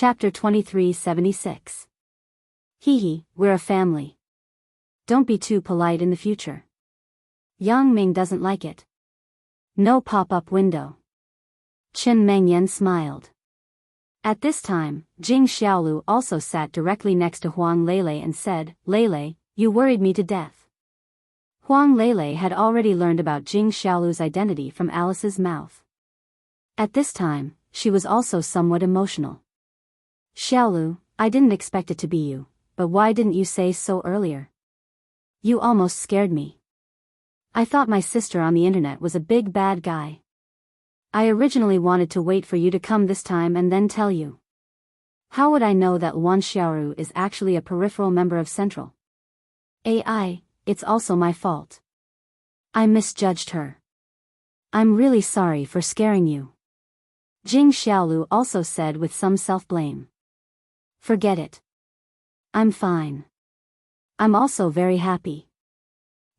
Chapter 2376. Hee, we're a family. Don't be too polite in the future. Yang Ming doesn't like it. No pop-up window. Chen Mengyan smiled. At this time, Jing Xiaolu also sat directly next to Huang Lele and said, "Lele, you worried me to death." Huang Lele had already learned about Jing Xiaolu's identity from Alice's mouth. At this time, she was also somewhat emotional. "Xiaolu, I didn't expect it to be you, but why didn't you say so earlier? You almost scared me. I thought my sister on the internet was a big bad guy. I originally wanted to wait for you to come this time and then tell you. How would I know that Luan Xiaoru is actually a peripheral member of Central? AI, it's also my fault. I misjudged her. I'm really sorry for scaring you." Jing Xiaolu also said with some self-blame. "Forget it. I'm fine. I'm also very happy.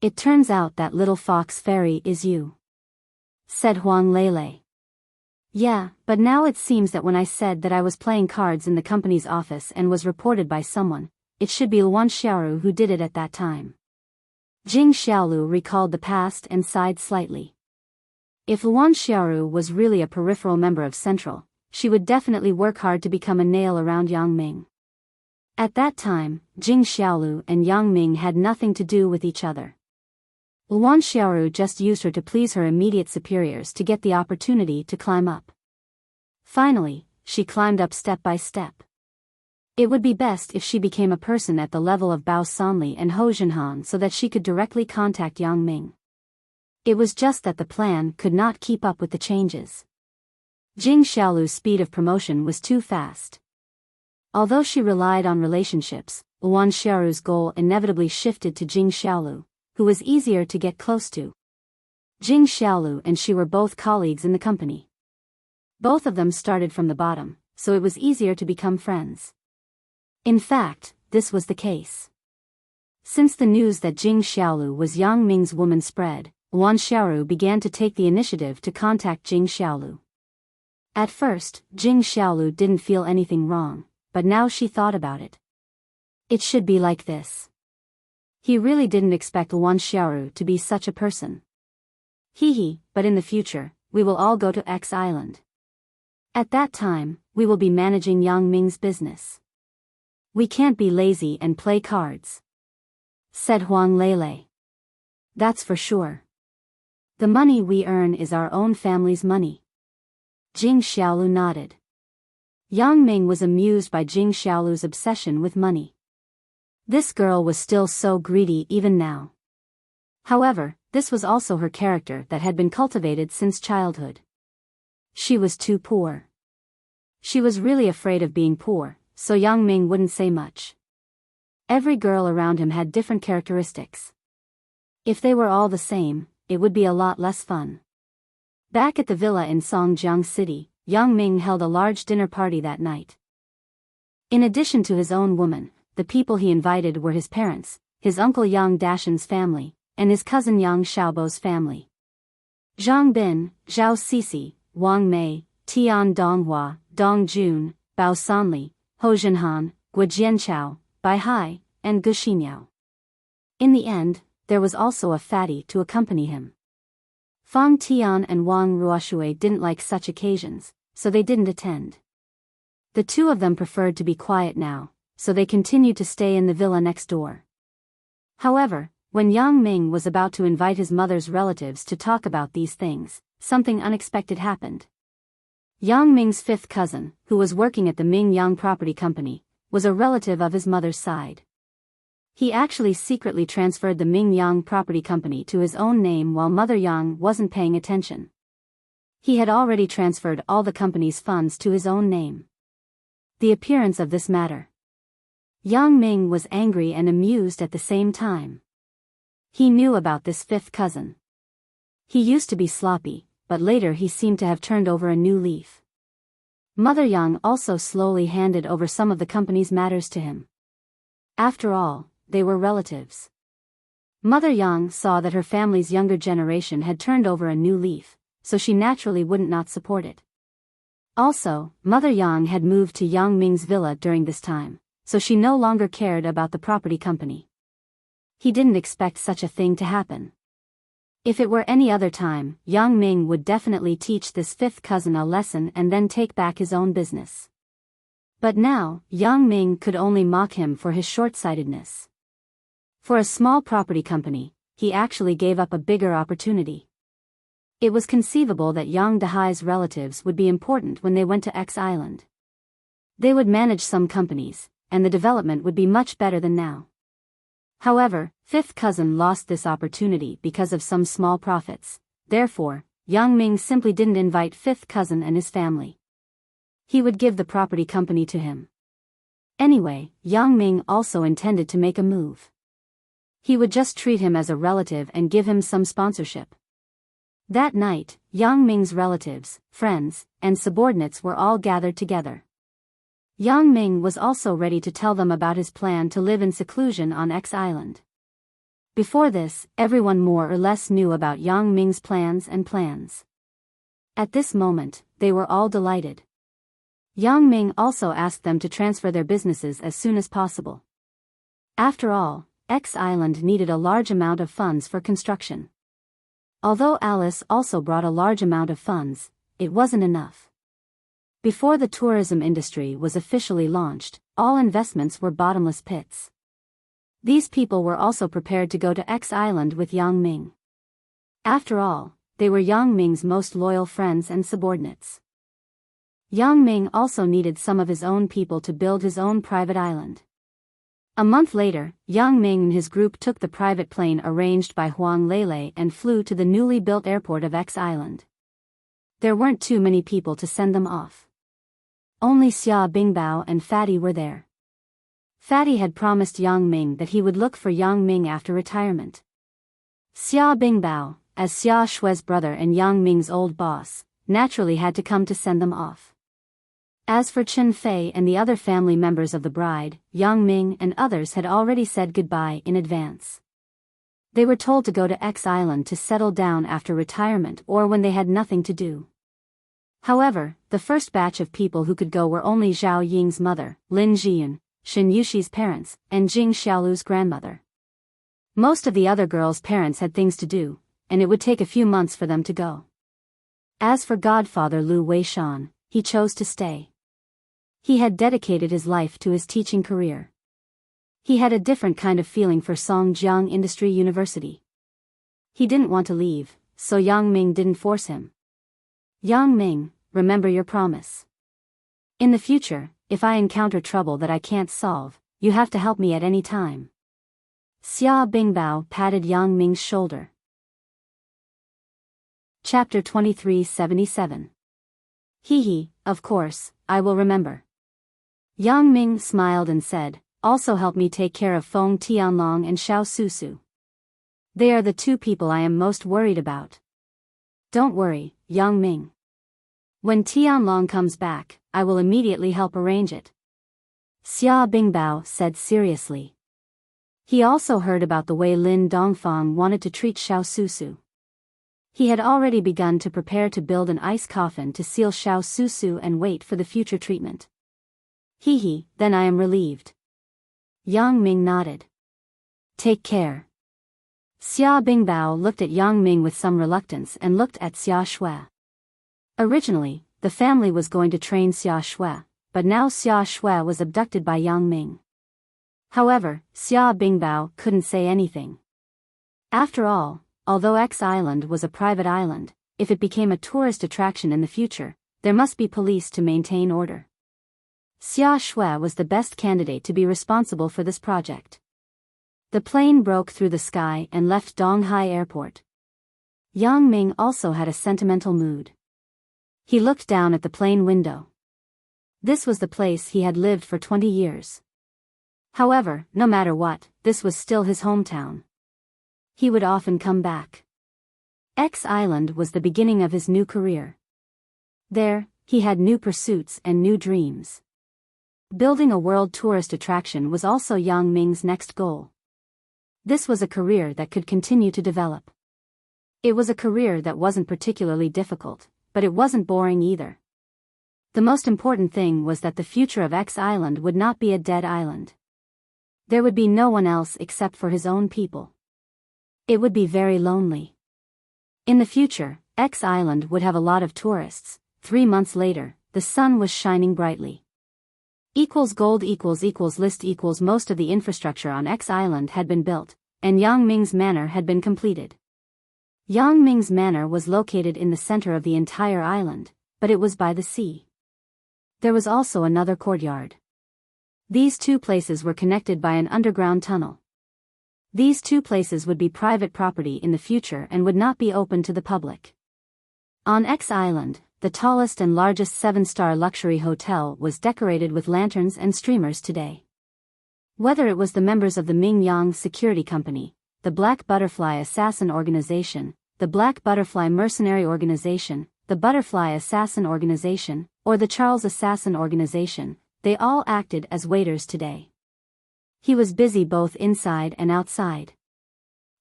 It turns out that little fox fairy is you," said Huang Lele. "Yeah, but now it seems that when I said that I was playing cards in the company's office and was reported by someone, it should be Luan Xiaoru who did it at that time." Jing Xiaolu recalled the past and sighed slightly. If Luan Xiaoru was really a peripheral member of Central, she would definitely work hard to become a nail around Yang Ming. At that time, Jing Xiaolu and Yang Ming had nothing to do with each other. Luan Xiaoru just used her to please her immediate superiors to get the opportunity to climb up. Finally, she climbed up step by step. It would be best if she became a person at the level of Bao Sanli and Ho Jinhan so that she could directly contact Yang Ming. It was just that the plan could not keep up with the changes. Jing Xiaolu's speed of promotion was too fast. Although she relied on relationships, Luan Xiaoru's goal inevitably shifted to Jing Xiaolu, who was easier to get close to. Jing Xiaolu and she were both colleagues in the company. Both of them started from the bottom, so it was easier to become friends. In fact, this was the case. Since the news that Jing Xiaolu was Yang Ming's woman spread, Luan Xiaoru began to take the initiative to contact Jing Xiaolu. At first, Jing Xiaolu didn't feel anything wrong, but now she thought about it. It should be like this. He really didn't expect Luan Xiaoru to be such a person. But in the future, we will all go to X Island. At that time, we will be managing Yang Ming's business. We can't be lazy and play cards," said Huang Lele. "That's for sure. The money we earn is our own family's money." Jing Xiaolu nodded. Yang Ming was amused by Jing Xiaolu's obsession with money. This girl was still so greedy even now. However, this was also her character that had been cultivated since childhood. She was too poor. She was really afraid of being poor, so Yang Ming wouldn't say much. Every girl around him had different characteristics. If they were all the same, it would be a lot less fun. Back at the villa in Songjiang City, Yang Ming held a large dinner party that night. In addition to his own woman, the people he invited were his parents, his uncle Yang Dashan's family, and his cousin Yang Xiaobo's family. Zhang Bin, Zhao Sisi, Wang Mei, Tian Donghua, Dong Jun, Bao Sanli, Ho Jinhan, Guo Jianchao, Bai Hai, and Gu Xinyao. In the end, there was also a fatty to accompany him. Fang Tian and Wang Ruoshui didn't like such occasions, so they didn't attend. The two of them preferred to be quiet now, so they continued to stay in the villa next door. However, when Yang Ming was about to invite his mother's relatives to talk about these things, something unexpected happened. Yang Ming's fifth cousin, who was working at the Ming Yang Property Company, was a relative of his mother's side. He actually secretly transferred the Ming Yang Property Company to his own name while Mother Yang wasn't paying attention. He had already transferred all the company's funds to his own name. The appearance of this matter. Yang Ming was angry and amused at the same time. He knew about this fifth cousin. He used to be sloppy, but later he seemed to have turned over a new leaf. Mother Yang also slowly handed over some of the company's matters to him. After all, they were relatives. Mother Yang saw that her family's younger generation had turned over a new leaf, so she naturally wouldn't not support it. Also, Mother Yang had moved to Yang Ming's villa during this time, so she no longer cared about the property company. He didn't expect such a thing to happen. If it were any other time, Yang Ming would definitely teach this fifth cousin a lesson and then take back his own business. But now, Yang Ming could only mock him for his short-sightedness. For a small property company, he actually gave up a bigger opportunity. It was conceivable that Yang Dehai's relatives would be important when they went to X Island. They would manage some companies, and the development would be much better than now. However, fifth cousin lost this opportunity because of some small profits. Therefore, Yang Ming simply didn't invite fifth cousin and his family. He would give the property company to him. Anyway, Yang Ming also intended to make a move. He would just treat him as a relative and give him some sponsorship. That night, Yang Ming's relatives, friends, and subordinates were all gathered together. Yang Ming was also ready to tell them about his plan to live in seclusion on X Island. Before this, everyone more or less knew about Yang Ming's plans. At this moment, they were all delighted. Yang Ming also asked them to transfer their businesses as soon as possible. After all, X Island needed a large amount of funds for construction. Although Alice also brought a large amount of funds, it wasn't enough. Before the tourism industry was officially launched, all investments were bottomless pits. These people were also prepared to go to X Island with Yang Ming. After all, they were Yang Ming's most loyal friends and subordinates. Yang Ming also needed some of his own people to build his own private island. A month later, Yang Ming and his group took the private plane arranged by Huang Lele and flew to the newly built airport of X Island. There weren't too many people to send them off. Only Xia Bingbao and Fatty were there. Fatty had promised Yang Ming that he would look for Yang Ming after retirement. Xia Bingbao, as Xia Shui's brother and Yang Ming's old boss, naturally had to come to send them off. As for Chen Fei and the other family members of the bride, Yang Ming and others had already said goodbye in advance. They were told to go to X Island to settle down after retirement or when they had nothing to do. However, the first batch of people who could go were only Zhao Ying's mother, Lin Jiyun, Shen Yuxi's parents, and Jing Xiaolu's grandmother. Most of the other girls' parents had things to do, and it would take a few months for them to go. As for godfather Lu Weishan, he chose to stay. He had dedicated his life to his teaching career. He had a different kind of feeling for Songjiang Industry University. He didn't want to leave, so Yang Ming didn't force him. Yang Ming, remember your promise. In the future, if I encounter trouble that I can't solve, you have to help me at any time. Xia Bingbao patted Yang Ming's shoulder. Chapter 2377. Hee, of course, I will remember. Yang Ming smiled and said, also help me take care of Feng Tianlong and Xiao Susu. They are the two people I am most worried about. Don't worry, Yang Ming. When Tianlong comes back, I will immediately help arrange it. Xia Bingbao said seriously. He also heard about the way Lin Dongfang wanted to treat Xiao Susu. He had already begun to prepare to build an ice coffin to seal Xiao Susu and wait for the future treatment. Hee, then I am relieved. Yang Ming nodded. Take care. Xia Bingbao looked at Yang Ming with some reluctance and looked at Xia Shui. Originally, the family was going to train Xia Shui, but now Xia Shui was abducted by Yang Ming. However, Xia Bingbao couldn't say anything. After all, although X Island was a private island, if it became a tourist attraction in the future, there must be police to maintain order. Xia Shui was the best candidate to be responsible for this project. The plane broke through the sky and left Donghai Airport. Yang Ming also had a sentimental mood. He looked down at the plane window. This was the place he had lived for 20 years. However, no matter what, this was still his hometown. He would often come back. X Island was the beginning of his new career. There, he had new pursuits and new dreams. Building a world tourist attraction was also Yang Ming's next goal. This was a career that could continue to develop. It was a career that wasn't particularly difficult, but it wasn't boring either. The most important thing was that the future of X Island would not be a dead island. There would be no one else except for his own people. It would be very lonely. In the future, X Island would have a lot of tourists. 3 months later, the sun was shining brightly. Gold list most of the infrastructure on X Island had been built, and Yang Ming's manor had been completed. Yang Ming's manor was located in the center of the entire island, but it was by the sea. There was also another courtyard. These two places were connected by an underground tunnel. These two places would be private property in the future and would not be open to the public. On X Island, the tallest and largest 7-star luxury hotel was decorated with lanterns and streamers today. Whether it was the members of the Ming Yang Security Company, the Black Butterfly Assassin Organization, the Black Butterfly Mercenary Organization, the Butterfly Assassin Organization, or the Charles Assassin Organization, they all acted as waiters today. He was busy both inside and outside.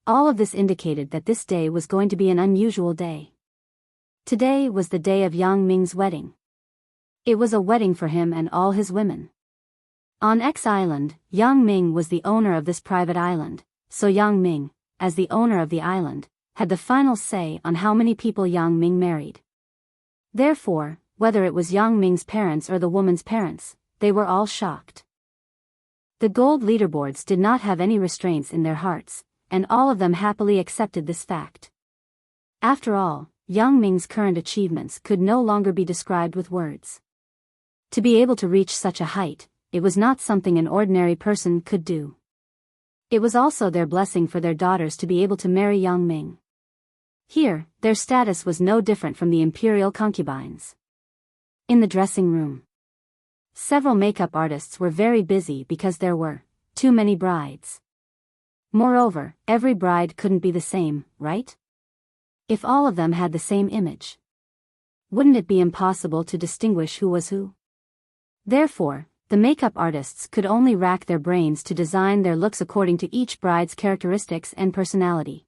All of this indicated that this day was going to be an unusual day. Today was the day of Yang Ming's wedding. It was a wedding for him and all his women. On X Island, Yang Ming was the owner of this private island, so Yang Ming, as the owner of the island, had the final say on how many people Yang Ming married. Therefore, whether it was Yang Ming's parents or the woman's parents, they were all shocked. The gold leaderboards did not have any restraints in their hearts, and all of them happily accepted this fact. After all, Yang Ming's current achievements could no longer be described with words. To be able to reach such a height, it was not something an ordinary person could do. It was also their blessing for their daughters to be able to marry Yang Ming. Here, their status was no different from the imperial concubines. In the dressing room, several makeup artists were very busy because there were too many brides. Moreover, every bride couldn't be the same, right? If all of them had the same image, wouldn't it be impossible to distinguish who was who? Therefore, the makeup artists could only rack their brains to design their looks according to each bride's characteristics and personality.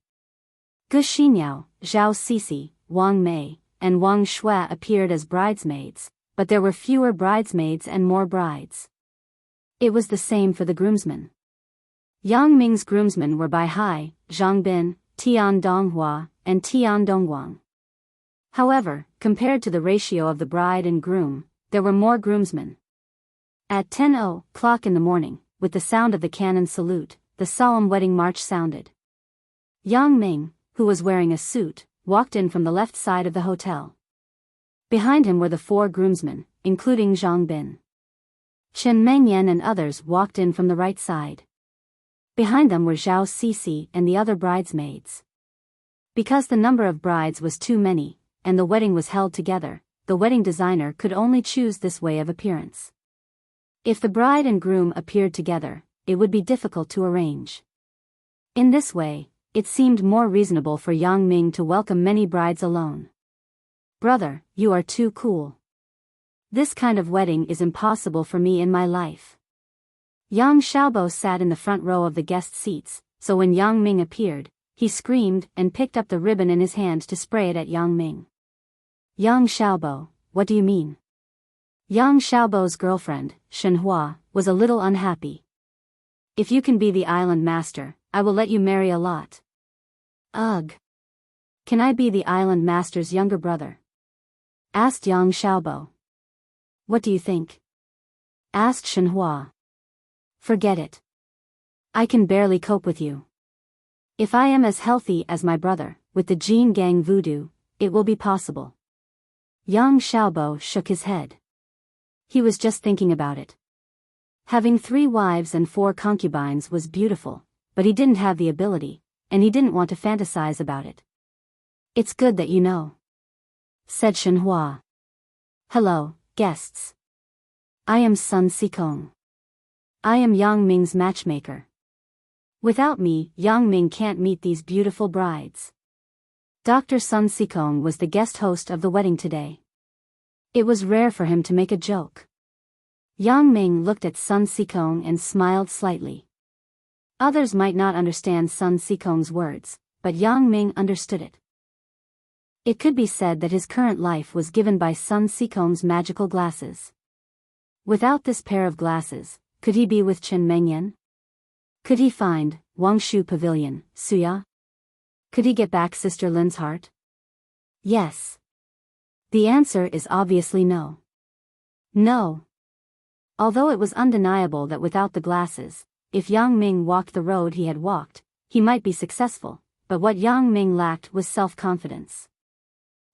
Gu Xinyao, Zhao Sisi, Wang Mei, and Wang Shui appeared as bridesmaids, but there were fewer bridesmaids and more brides. It was the same for the groomsmen. Yang Ming's groomsmen were Bai Hai, Zhang Bin, Tian Donghua, and Tian Dongguang. However, compared to the ratio of the bride and groom, there were more groomsmen. At 10:00 in the morning, with the sound of the cannon salute, the solemn wedding march sounded. Yang Ming, who was wearing a suit, walked in from the left side of the hotel. Behind him were the 4 groomsmen, including Zhang Bin. Chen Mengyan and others walked in from the right side. Behind them were Zhao Sisi and the other bridesmaids. Because the number of brides was too many, and the wedding was held together, the wedding designer could only choose this way of appearance. If the bride and groom appeared together, it would be difficult to arrange. In this way, it seemed more reasonable for Yang Ming to welcome many brides alone. Brother, you are too cool. This kind of wedding is impossible for me in my life. Yang Xiaobo sat in the front row of the guest seats, so when Yang Ming appeared, he screamed and picked up the ribbon in his hand to spray it at Yang Ming. Yang Xiaobo, what do you mean? Yang Xiaobo's girlfriend, Shenhua, was a little unhappy. If you can be the island master, I will let you marry a lot. Ugh. Can I be the island master's younger brother? Asked Yang Xiaobo. What do you think? Asked Shenhua. Forget it. I can barely cope with you. If I am as healthy as my brother, with the Jin Gang voodoo, it will be possible. Yang Xiaobo shook his head. He was just thinking about it. Having 3 wives and 4 concubines was beautiful, but he didn't have the ability, and he didn't want to fantasize about it. It's good that you know, said Shenhua. Hello, guests. I am Sun Sikong. I am Yang Ming's matchmaker. Without me, Yang Ming can't meet these beautiful brides. Dr. Sun Sikong was the guest host of the wedding today. It was rare for him to make a joke. Yang Ming looked at Sun Sikong and smiled slightly. Others might not understand Sun Sikong's words, but Yang Ming understood it. It could be said that his current life was given by Sun Sikong's magical glasses. Without this pair of glasses, could he be with Chen Mengyan? Could he find Wangshu Pavilion, Suya? Could he get back Sister Lin's heart? Yes. The answer is obviously no. No. Although it was undeniable that without the glasses, if Yang Ming walked the road he had walked, he might be successful, but what Yang Ming lacked was self-confidence.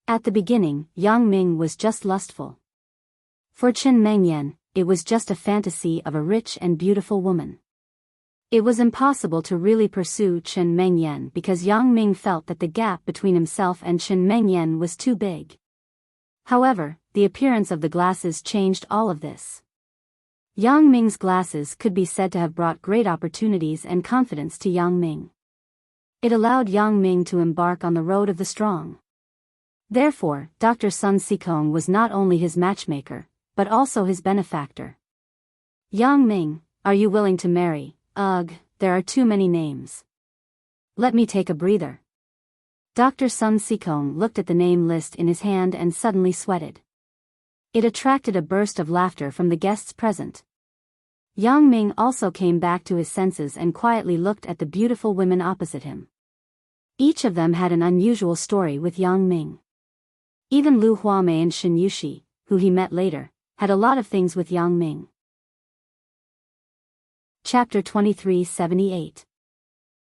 At the beginning, Yang Ming was just lustful. For Chen Mengyan, it was just a fantasy of a rich and beautiful woman. It was impossible to really pursue Chen Mengyan because Yang Ming felt that the gap between himself and Chen Mengyan was too big. However, the appearance of the glasses changed all of this. Yang Ming's glasses could be said to have brought great opportunities and confidence to Yang Ming. It allowed Yang Ming to embark on the road of the strong. Therefore, Dr. Sun Sikong was not only his matchmaker, but also his benefactor. Yang Ming, are you willing to marry? Ugh, there are too many names. Let me take a breather. Dr. Sun Sikong looked at the name list in his hand and suddenly sweated. It attracted a burst of laughter from the guests present. Yang Ming also came back to his senses and quietly looked at the beautiful women opposite him. Each of them had an unusual story with Yang Ming. Even Lu Huamei and Shen Yushi, who he met later, had a lot of things with Yang Ming. Chapter 2378.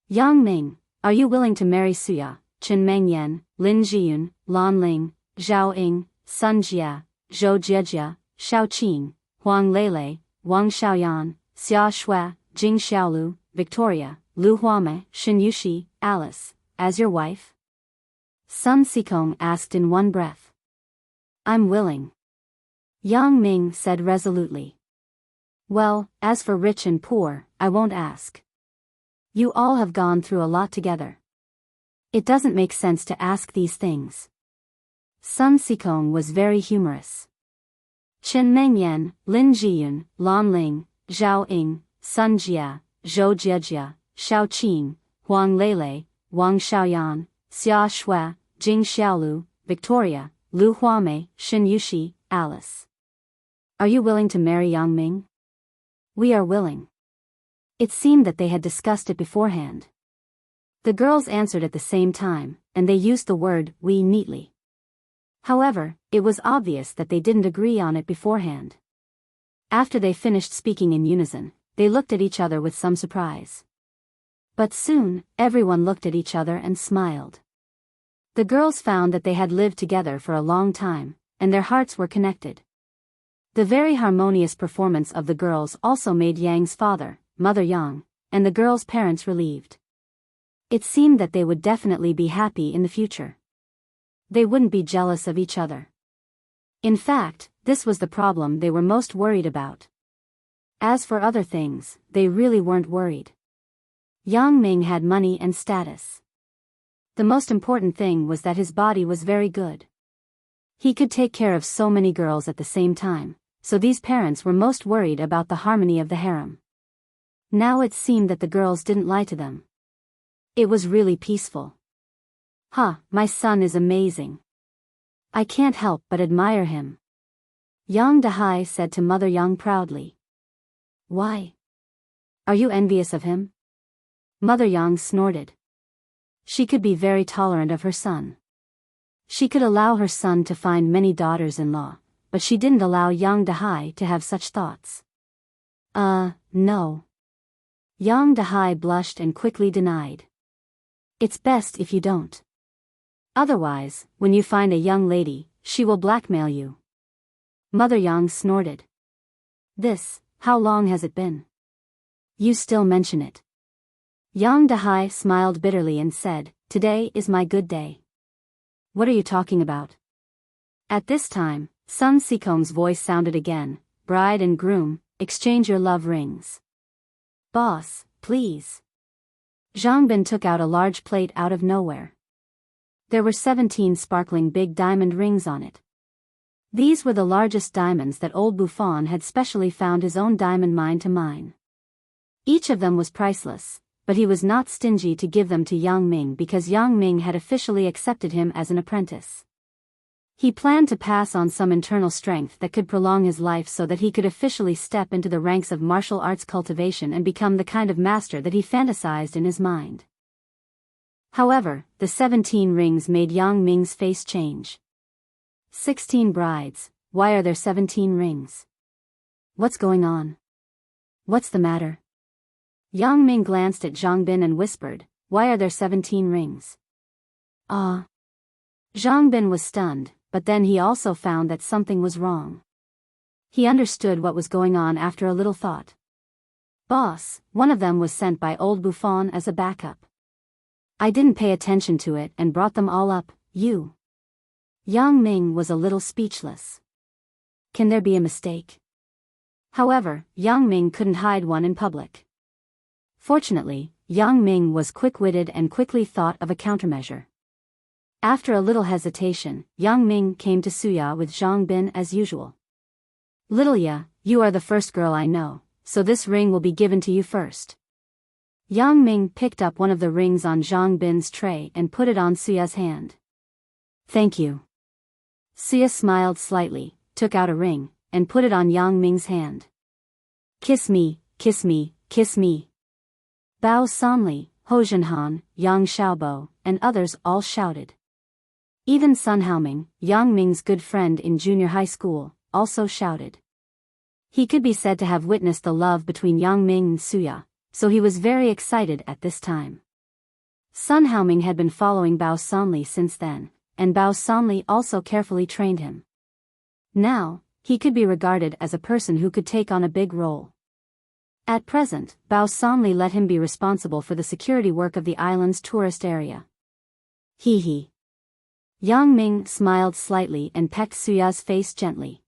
Yang Ming, are you willing to marry Suya, Chen Mengyan, Lin Jiyun, Lan Ling, Zhao Ying, Sun Jia, Zhou Jiejia, Shao Qing, Huang Lele, Wang Xiaoyan, Xia Shui, Jing Xiaolu, Victoria, Lu Huamei, Shen Yushi, Alice, as your wife? Sun Sikong asked in one breath. I'm willing. Yang Ming said resolutely. Well, as for rich and poor, I won't ask. You all have gone through a lot together. It doesn't make sense to ask these things. Sun Sikong was very humorous. Chen Mengyan, Lin Jiyun, Lan Ling, Zhao Ying, Sun Jia, Zhou Jiejia, Shao Qing, Huang Lele, Wang Xiaoyan, Xia Shui, Jing Xiaolu, Victoria, Lu Huamei, Shen Yushi, Alice. Are you willing to marry Yang Ming? We are willing. It seemed that they had discussed it beforehand. The girls answered at the same time, and they used the word we neatly. However, it was obvious that they didn't agree on it beforehand. After they finished speaking in unison, they looked at each other with some surprise. But soon, everyone looked at each other and smiled. The girls found that they had lived together for a long time, and their hearts were connected. The very harmonious performance of the girls also made Yang's father, Mother Yang, and the girls' parents relieved. It seemed that they would definitely be happy in the future. They wouldn't be jealous of each other. In fact, this was the problem they were most worried about. As for other things, they really weren't worried. Yang Ming had money and status. The most important thing was that his body was very good. He could take care of so many girls at the same time, so these parents were most worried about the harmony of the harem. Now it seemed that the girls didn't lie to them. It was really peaceful. My son is amazing. I can't help but admire him. Yang Dahai said to Mother Yang proudly. Why? Are you envious of him? Mother Yang snorted. She could be very tolerant of her son. She could allow her son to find many daughters-in-law, but she didn't allow Yang Dahai to have such thoughts. No. Yang Dahai blushed and quickly denied. It's best if you don't. Otherwise, when you find a young lady, she will blackmail you. Mother Yang snorted. How long has it been? You still mention it. Yang Dahai smiled bitterly and said, Today is my good day. What are you talking about? At this time, Sun Sikong's voice sounded again, Bride and groom, exchange your love rings. Boss, please. Zhang Bin took out a large plate out of nowhere. There were 17 sparkling big diamond rings on it. These were the largest diamonds that old Buffon had specially found his own diamond mine to mine. Each of them was priceless, but he was not stingy to give them to Yang Ming because Yang Ming had officially accepted him as an apprentice. He planned to pass on some internal strength that could prolong his life so that he could officially step into the ranks of martial arts cultivation and become the kind of master that he fantasized in his mind. However, the 17 rings made Yang Ming's face change. 16 brides, why are there 17 rings? What's going on? What's the matter? Yang Ming glanced at Zhang Bin and whispered, why are there 17 rings? Ah. Zhang Bin was stunned, but then he also found that something was wrong. He understood what was going on after a little thought. Boss, one of them was sent by old Buffon as a backup. I didn't pay attention to it and brought them all up, you. Yang Ming was a little speechless. Can there be a mistake? However, Yang Ming couldn't hide one in public. Fortunately, Yang Ming was quick-witted and quickly thought of a countermeasure. After a little hesitation, Yang Ming came to Suya with Zhang Bin as usual. Little Ya, you are the first girl I know, so this ring will be given to you first. Yang Ming picked up one of the rings on Zhang Bin's tray and put it on Suya's hand. Thank you. Suya smiled slightly, took out a ring, and put it on Yang Ming's hand. Kiss me, kiss me, kiss me. Bao Sanli, Ho Zhenhan, Yang Xiaobo, and others all shouted. Even Sun Haoming, Yang Ming's good friend in junior high school, also shouted. He could be said to have witnessed the love between Yang Ming and Suya, so he was very excited at this time. Sun Haoming had been following Bao Sanli since then, and Bao Sanli also carefully trained him. Now, he could be regarded as a person who could take on a big role. At present, Bao Sanli let him be responsible for the security work of the island's tourist area. Hee hee. Yang Ming smiled slightly and pecked Suya's face gently.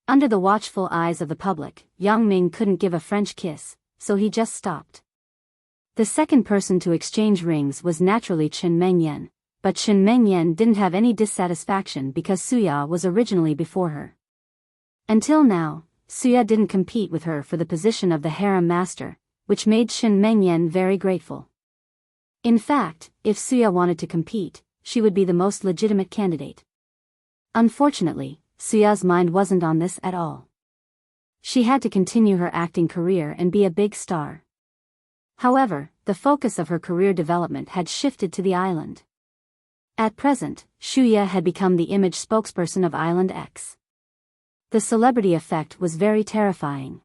Under the watchful eyes of the public, Yang Ming couldn't give a French kiss, so he just stopped. The second person to exchange rings was naturally Chen Mengyan, but Chen Mengyan didn't have any dissatisfaction because Suya was originally before her. Until now, Suya didn't compete with her for the position of the harem master, which made Chen Mengyan very grateful. In fact, if Suya wanted to compete, she would be the most legitimate candidate. Unfortunately, Suya's mind wasn't on this at all. She had to continue her acting career and be a big star. However, the focus of her career development had shifted to the island. At present, Shuya had become the image spokesperson of Island X. The celebrity effect was very terrifying.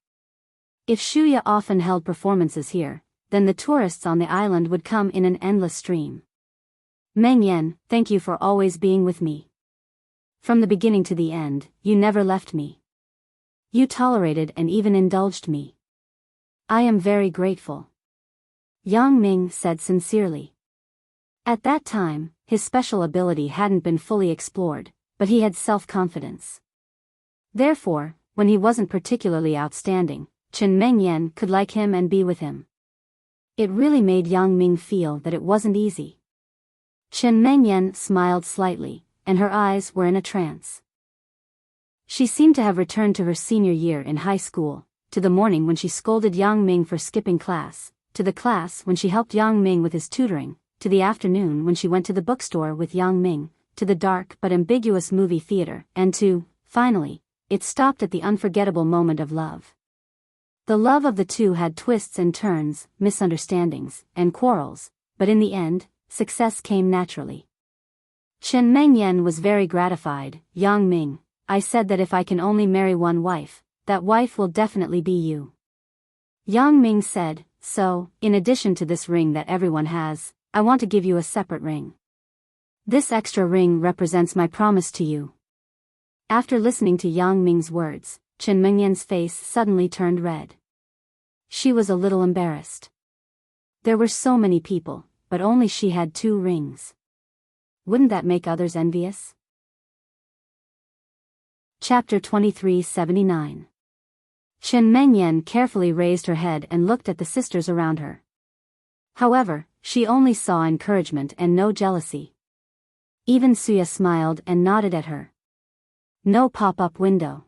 If Shuya often held performances here, then the tourists on the island would come in an endless stream. Meng Yan, thank you for always being with me. From the beginning to the end, you never left me. You tolerated and even indulged me. I am very grateful. Yang Ming said sincerely. At that time, his special ability hadn't been fully explored, but he had self-confidence. Therefore, when he wasn't particularly outstanding, Chen Mengyan could like him and be with him. It really made Yang Ming feel that it wasn't easy. Chen Mengyan smiled slightly, and her eyes were in a trance. She seemed to have returned to her senior year in high school, to the morning when she scolded Yang Ming for skipping class, to the class when she helped Yang Ming with his tutoring, to the afternoon when she went to the bookstore with Yang Ming, to the dark but ambiguous movie theater, and to, finally, it stopped at the unforgettable moment of love. The love of the two had twists and turns, misunderstandings, and quarrels, but in the end, success came naturally. Chen Mengyan was very gratified. Yang Ming, I said that if I can only marry one wife, that wife will definitely be you. Yang Ming said, so, in addition to this ring that everyone has, I want to give you a separate ring. This extra ring represents my promise to you. After listening to Yang Ming's words, Chen Mengyan's face suddenly turned red. She was a little embarrassed. There were so many people, but only she had 2 rings. Wouldn't that make others envious? Chapter 2379. Chen Mengyan carefully raised her head and looked at the sisters around her. However, she only saw encouragement and no jealousy. Even Suya smiled and nodded at her. No pop-up window.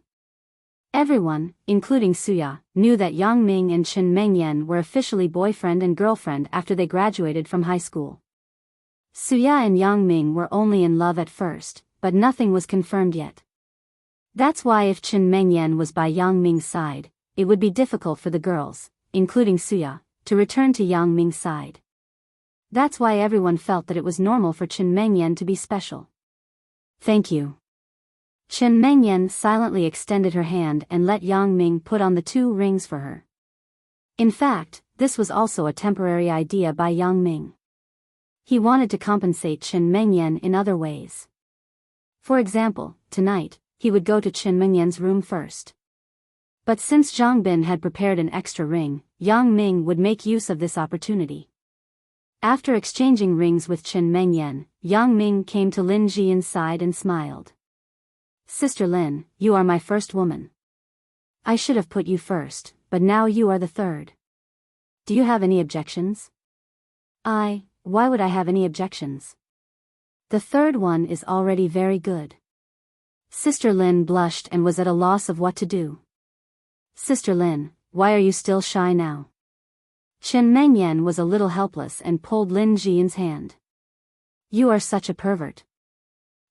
Everyone, including Suya, knew that Yang Ming and Chen Mengyan were officially boyfriend and girlfriend after they graduated from high school. Suya and Yang Ming were only in love at first, but nothing was confirmed yet. That's why if Chen Mengyan was by Yang Ming's side, it would be difficult for the girls, including Suya, to return to Yang Ming's side. That's why everyone felt that it was normal for Chen Mengyan to be special. Thank you. Chen Mengyan silently extended her hand and let Yang Ming put on the 2 rings for her. In fact, this was also a temporary idea by Yang Ming. He wanted to compensate Chen Mengyan in other ways. For example, tonight, he would go to Chen Mengyan's room first. But since Zhang Bin had prepared an extra ring, Yang Ming would make use of this opportunity. After exchanging rings with Chen Mengyan, Yang Ming came to Lin Jian's side and smiled. Sister Lin, you are my first woman. I should have put you first, but now you are the third. Do you have any objections? Why would I have any objections? The third one is already very good. Sister Lin blushed and was at a loss of what to do. Sister Lin, why are you still shy now? Chen Mengyan was a little helpless and pulled Lin Jian's hand. You are such a pervert.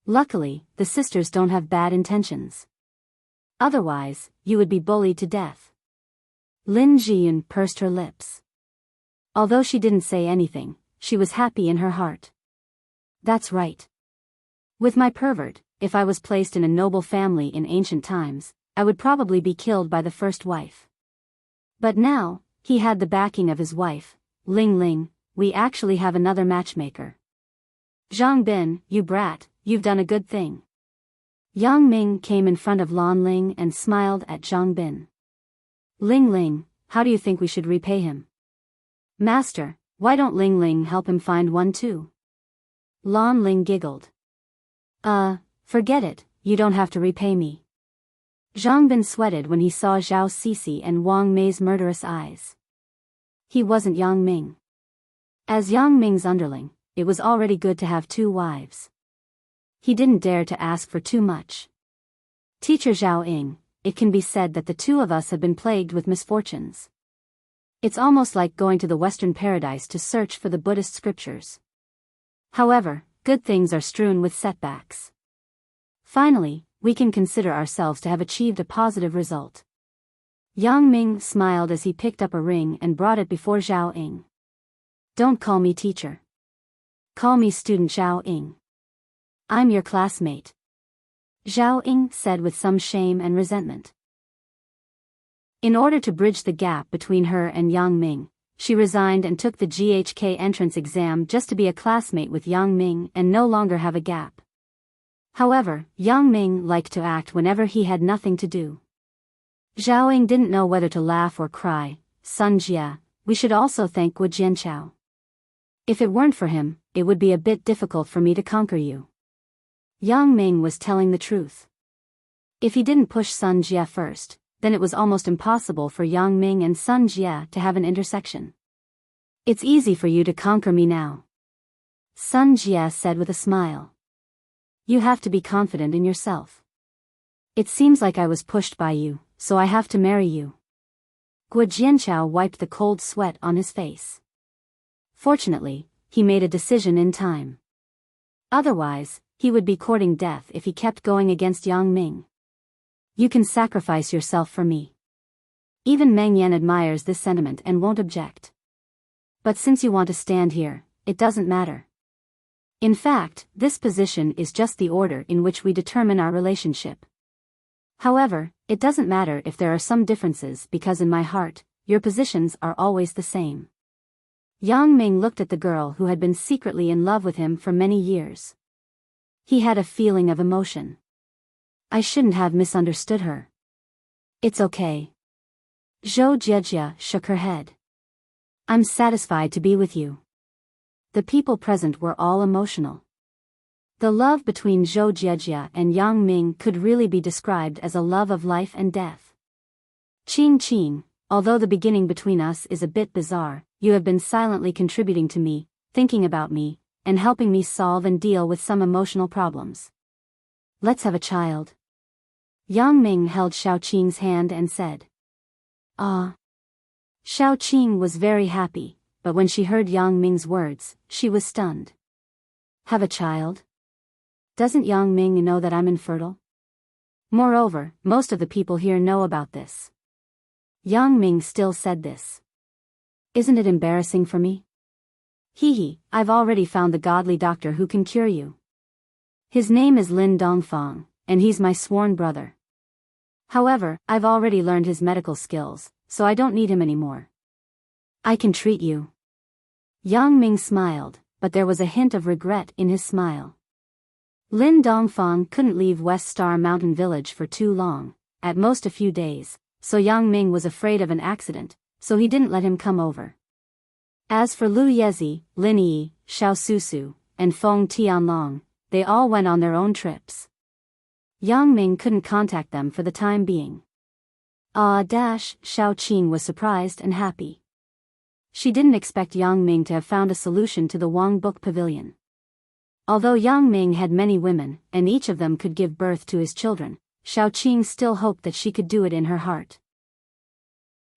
Luckily, the sisters don't have bad intentions. Otherwise, you would be bullied to death. Lin Jian pursed her lips. Although she didn't say anything, she was happy in her heart. That's right. With my pervert, if I was placed in a noble family in ancient times, I would probably be killed by the first wife. But now, he had the backing of his wife, Ling Ling. We actually have another matchmaker. Zhang Bin, you brat, you've done a good thing. Yang Ming came in front of Lan Ling and smiled at Zhang Bin. Ling Ling, how do you think we should repay him? Master, why don't Ling Ling help him find one too? Lan Ling giggled. Forget it, you don't have to repay me. Zhang Bin sweated when he saw Zhao Sisi and Wang Mei's murderous eyes. He wasn't Yang Ming. As Yang Ming's underling, it was already good to have 2 wives. He didn't dare to ask for too much. Teacher Zhao Ying, it can be said that the 2 of us have been plagued with misfortunes. It's almost like going to the Western paradise to search for the Buddhist scriptures. However, good things are strewn with setbacks. Finally, we can consider ourselves to have achieved a positive result. Yang Ming smiled as he picked up a ring and brought it before Zhao Ying. Don't call me teacher. Call me student Zhao Ying. I'm your classmate. Zhao Ying said with some shame and resentment. In order to bridge the gap between her and Yang Ming, she resigned and took the GHK entrance exam just to be a classmate with Yang Ming and no longer have a gap. However, Yang Ming liked to act whenever he had nothing to do. Zhao Ying didn't know whether to laugh or cry. Sun Jia, we should also thank Guo Jianchao. If it weren't for him, it would be a bit difficult for me to conquer you. Yang Ming was telling the truth. If he didn't push Sun Jia first, then it was almost impossible for Yang Ming and Sun Jia to have an intersection. It's easy for you to conquer me now. Sun Jia said with a smile. You have to be confident in yourself. It seems like I was pushed by you, so I have to marry you. Guo Jianchao wiped the cold sweat on his face. Fortunately, he made a decision in time. Otherwise, he would be courting death if he kept going against Yang Ming. You can sacrifice yourself for me. Even Meng Yan admires this sentiment and won't object. But since you want to stand here, it doesn't matter. In fact, this position is just the order in which we determine our relationship. However, it doesn't matter if there are some differences because in my heart, your positions are always the same. Yang Ming looked at the girl who had been secretly in love with him for many years. He had a feeling of emotion. I shouldn't have misunderstood her. It's okay. Zhou Jiejia shook her head. I'm satisfied to be with you. The people present were all emotional. The love between Zhou Jiejia and Yang Ming could really be described as a love of life and death. Qing Qing, although the beginning between us is a bit bizarre, you have been silently contributing to me, thinking about me, and helping me solve and deal with some emotional problems. Let's have a child. Yang Ming held Xiaoqing's hand and said, "Ah." Xiaoqing was very happy, but when she heard Yang Ming's words, she was stunned. "Have a child? Doesn't Yang Ming know that I'm infertile? Moreover, most of the people here know about this." Yang Ming still said this. "Isn't it embarrassing for me? Hee, I've already found the godly doctor who can cure you. His name is Lin Dongfang, and he's my sworn brother. However, I've already learned his medical skills, so I don't need him anymore. I can treat you." Yang Ming smiled, but there was a hint of regret in his smile. Lin Dongfang couldn't leave West Star Mountain Village for too long, at most a few days, so Yang Ming was afraid of an accident, so he didn't let him come over. As for Lu Yezi, Lin Yi, Xiao Susu, and Feng Tianlong, they all went on their own trips. Yang Ming couldn't contact them for the time being. Xiaoqing was surprised and happy. She didn't expect Yang Ming to have found a solution to the Wang Book Pavilion. Although Yang Ming had many women, and each of them could give birth to his children, Xiaoqing still hoped that she could do it in her heart.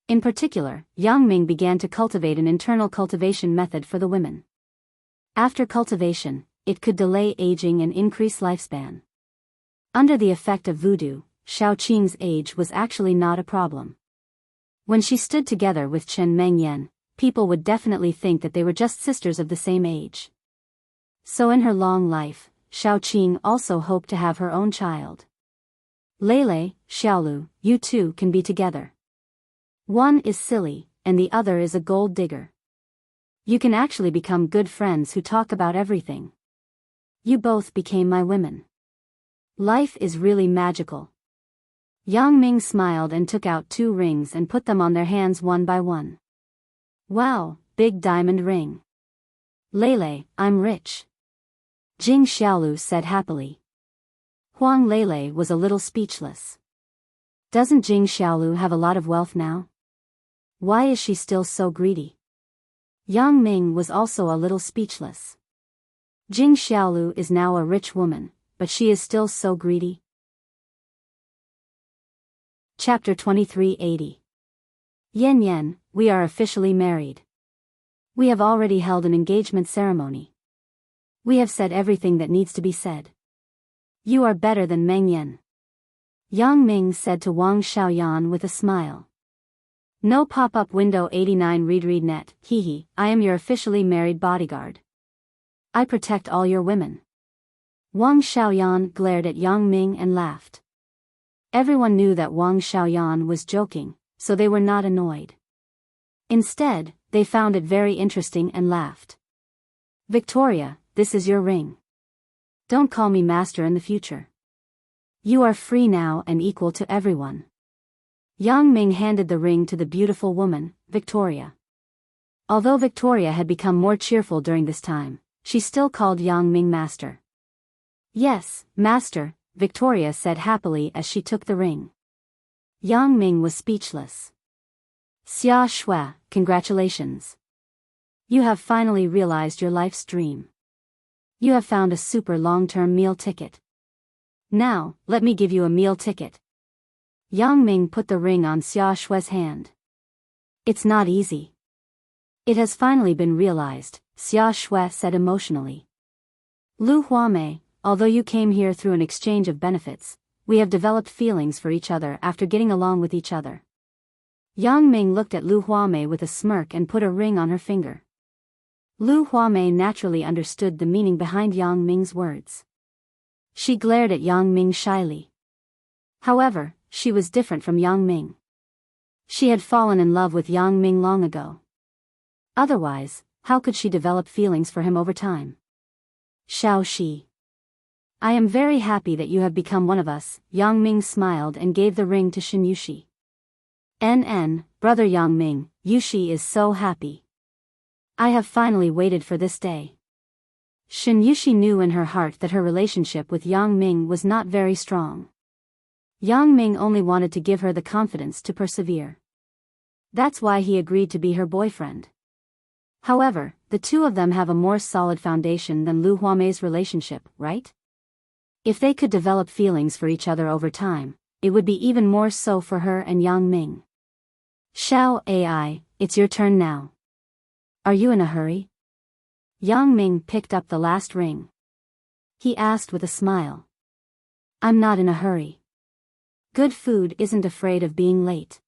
In particular, Yang Ming began to cultivate an internal cultivation method for the women. After cultivation, it could delay aging and increase lifespan. Under the effect of voodoo, Xiaoqing's age was actually not a problem. When she stood together with Chen Mengyan, people would definitely think that they were just sisters of the same age. So in her long life, Xiaoqing also hoped to have her own child. "Lele, Xiaolu, you two can be together. One is silly, and the other is a gold digger. You can actually become good friends who talk about everything. You both became my women. Life is really magical." Yang Ming smiled and took out 2 rings and put them on their hands one by one. "Wow, big diamond ring. Lele, I'm rich," Jing Xiaolu said happily. Huang Lele was a little speechless. Doesn't Jing Xiaolu have a lot of wealth now? Why is she still so greedy? Yang Ming was also a little speechless. Jing Xiaolu is now a rich woman, but she is still so greedy. Chapter 2380. Yen Yen, we are officially married. We have already held an engagement ceremony. We have said everything that needs to be said. You are better than Meng Yen, Yang Ming said to Wang Xiaoyan with a smile. No pop-up window 89 read net, hee, I am your officially married bodyguard. I protect all your women. Wang Xiaoyan glared at Yang Ming and laughed. Everyone knew that Wang Xiaoyan was joking, so they were not annoyed. Instead, they found it very interesting and laughed. Victoria, this is your ring. Don't call me master in the future. You are free now and equal to everyone. Yang Ming handed the ring to the beautiful woman, Victoria. Although Victoria had become more cheerful during this time, she still called Yang Ming master. Yes, master, Victoria said happily as she took the ring. Yang Ming was speechless. Xia Shui, congratulations. You have finally realized your life's dream. You have found a super long-term meal ticket. Now, let me give you a meal ticket. Yang Ming put the ring on Xia Shui's hand. It's not easy. It has finally been realized, Xia Shui said emotionally. Lu Huamei, although you came here through an exchange of benefits, we have developed feelings for each other after getting along with each other. Yang Ming looked at Lu Huamei with a smirk and put a ring on her finger. Lu Huamei naturally understood the meaning behind Yang Ming's words. She glared at Yang Ming shyly. However, she was different from Yang Ming. She had fallen in love with Yang Ming long ago. Otherwise, how could she develop feelings for him over time? Shao Shi. I am very happy that you have become one of us, Yang Ming smiled and gave the ring to Shin Yushi. Brother Yang Ming, Yushi is so happy. I have finally waited for this day. Shin Yushi knew in her heart that her relationship with Yang Ming was not very strong. Yang Ming only wanted to give her the confidence to persevere. That's why he agreed to be her boyfriend. However, the two of them have a more solid foundation than Lu Huamei's relationship, right? If they could develop feelings for each other over time, it would be even more so for her and Yang Ming. Xiao Ai, it's your turn now. Are you in a hurry? Yang Ming picked up the last ring. He asked with a smile. I'm not in a hurry. Good food isn't afraid of being late.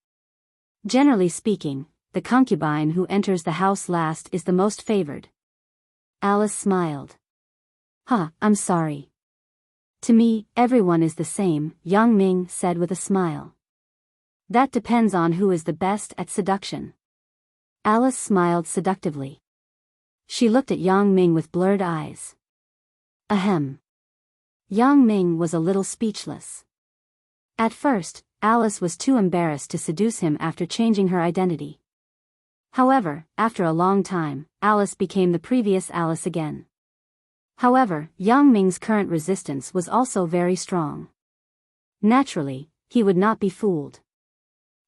Generally speaking, the concubine who enters the house last is the most favored. Alice smiled. I'm sorry. To me, everyone is the same, Yang Ming said with a smile. That depends on who is the best at seduction. Alice smiled seductively. She looked at Yang Ming with blurred eyes. Ahem. Yang Ming was a little speechless. At first, Alice was too embarrassed to seduce him after changing her identity. However, after a long time, Alice became the previous Alice again. However, Yang Ming's current resistance was also very strong. Naturally, he would not be fooled.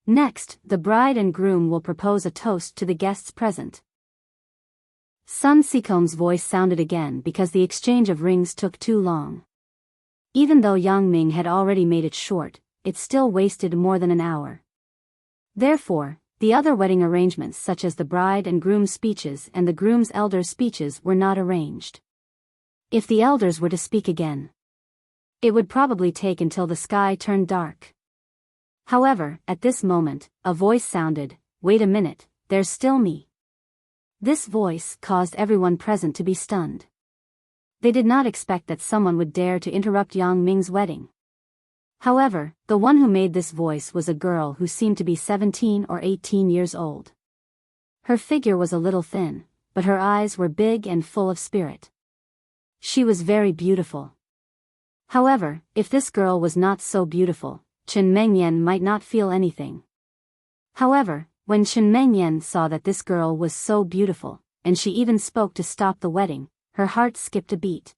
Next, the bride and groom will propose a toast to the guests present. Sun Sikom's voice sounded again because the exchange of rings took too long. Even though Yang Ming had already made it short, it still wasted more than an hour. Therefore, the other wedding arrangements such as the bride and groom's speeches and the groom's elders' speeches were not arranged. If the elders were to speak again, it would probably take until the sky turned dark. However, at this moment, a voice sounded, "Wait a minute, there's still me." This voice caused everyone present to be stunned. They did not expect that someone would dare to interrupt Yang Ming's wedding. However, the one who made this voice was a girl who seemed to be 17 or 18 years old. Her figure was a little thin, but her eyes were big and full of spirit. She was very beautiful. However, if this girl was not so beautiful, Chen Mengyan might not feel anything. However, when Chen Mengyan saw that this girl was so beautiful, and she even spoke to stop the wedding, her heart skipped a beat.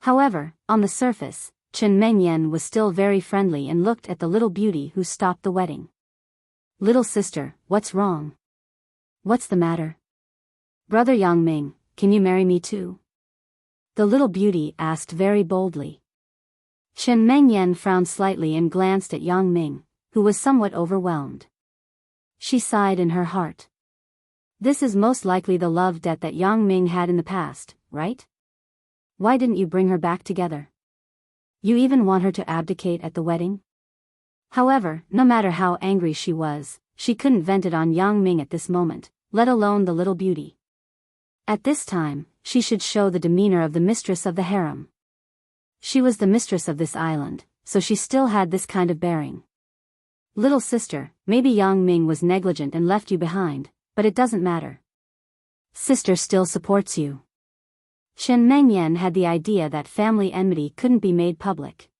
However, on the surface, Chen Mengyan was still very friendly and looked at the little beauty who stopped the wedding. Little sister, what's wrong? What's the matter? Brother Yang Ming, can you marry me too? The little beauty asked very boldly. Chen Mengyan frowned slightly and glanced at Yang Ming, who was somewhat overwhelmed. She sighed in her heart. This is most likely the love debt that Yang Ming had in the past, right? Why didn't you bring her back together? You even want her to abdicate at the wedding? However, no matter how angry she was, she couldn't vent it on Yang Ming at this moment, let alone the little beauty. At this time, she should show the demeanor of the mistress of the harem. She was the mistress of this island, so she still had this kind of bearing. Little sister, maybe Yang Ming was negligent and left you behind, but it doesn't matter. Sister still supports you. Chen Mengyan had the idea that family enmity couldn't be made public.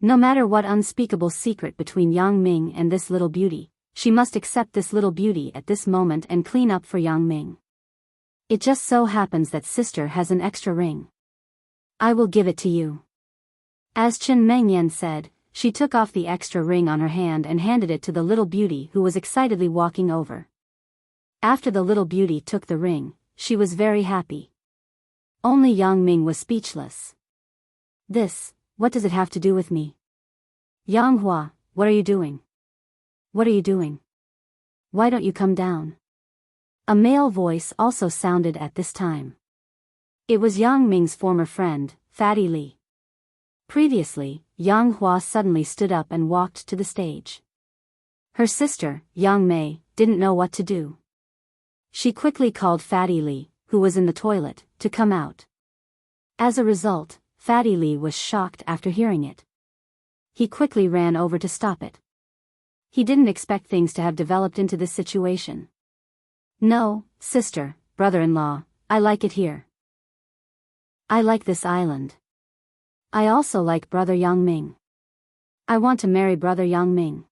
No matter what unspeakable secret between Yang Ming and this little beauty, she must accept this little beauty at this moment and clean up for Yang Ming. It just so happens that sister has an extra ring. I will give it to you. As Chen Mengyan said, she took off the extra ring on her hand and handed it to the little beauty who was excitedly walking over. After the little beauty took the ring, she was very happy. Only Yang Ming was speechless. What does it have to do with me? Yang Hua, what are you doing? What are you doing? Why don't you come down? A male voice also sounded at this time. It was Yang Ming's former friend, Fatty Li. Previously, Yang Hua suddenly stood up and walked to the stage. Her sister, Yang Mei, didn't know what to do. She quickly called Fatty Li, who was in the toilet, to come out. As a result, Fatty Li was shocked after hearing it. He quickly ran over to stop it. He didn't expect things to have developed into this situation. No, sister, brother-in-law, I like it here. I like this island. I also like brother Yang Ming. I want to marry brother Yang Ming.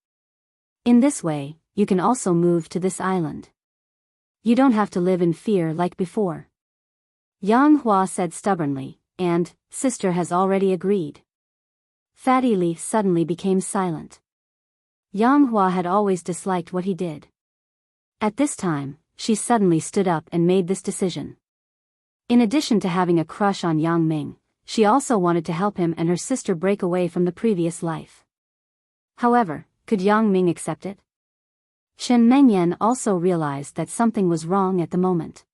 In this way, you can also move to this island. You don't have to live in fear like before. Yang Hua said stubbornly, and, sister has already agreed. Fatty Li suddenly became silent. Yang Hua had always disliked what he did. At this time, she suddenly stood up and made this decision. In addition to having a crush on Yang Ming, she also wanted to help him and her sister break away from the previous life. However, could Yang Ming accept it? Chen Mengyan also realized that something was wrong at the moment.